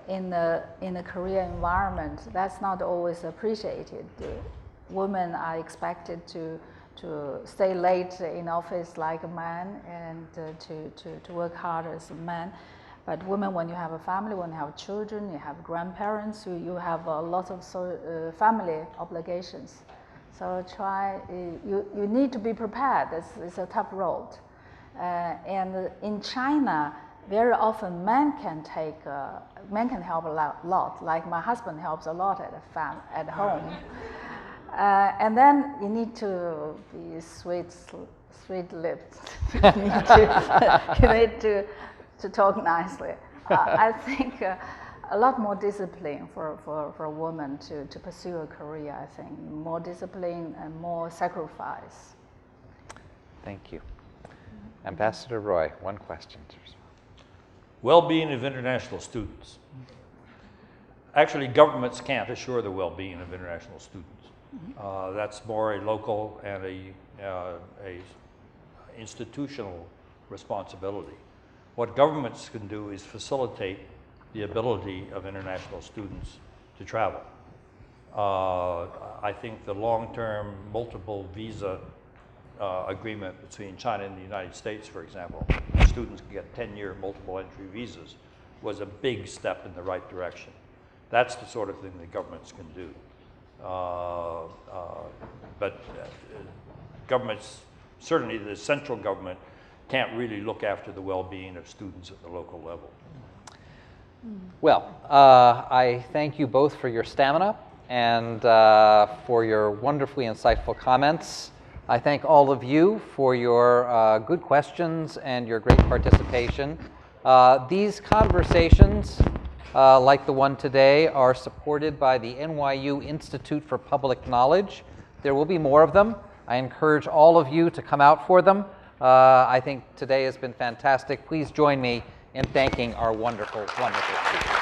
S3: in a career environment, that's not always appreciated. Women are expected to stay late in office like a man and to work hard as a man. But women, when you have a family, when you have children, you have grandparents, you have a lot of family obligations. So you need to be prepared. It's a tough road. And in China, very often men can help a lot. Like my husband helps a lot at home. And then you need to be sweet-lipped. You need to talk nicely. I think a lot more discipline for a woman to pursue a career, I think. More discipline and more sacrifice.
S2: Thank you. Ambassador Roy, one question.
S4: Well-being of international students. Actually, governments can't assure the well-being of international students. That's more a local and a institutional responsibility. What governments can do is facilitate the ability of international students to travel. I think the long-term multiple visa agreement between China and the United States, for example, students can get 10-year multiple entry visas, was a big step in the right direction. That's the sort of thing that governments can do. But governments, certainly the central government, can't really look after the well-being of students at the local level.
S2: Well, I thank you both for your stamina and for your wonderfully insightful comments. I thank all of you for your good questions and your great participation. These conversations like the one today are supported by the NYU Institute for Public Knowledge. There will be more of them. I encourage all of you to come out for them. I think today has been fantastic. Please join me in thanking our wonderful, wonderful speakers.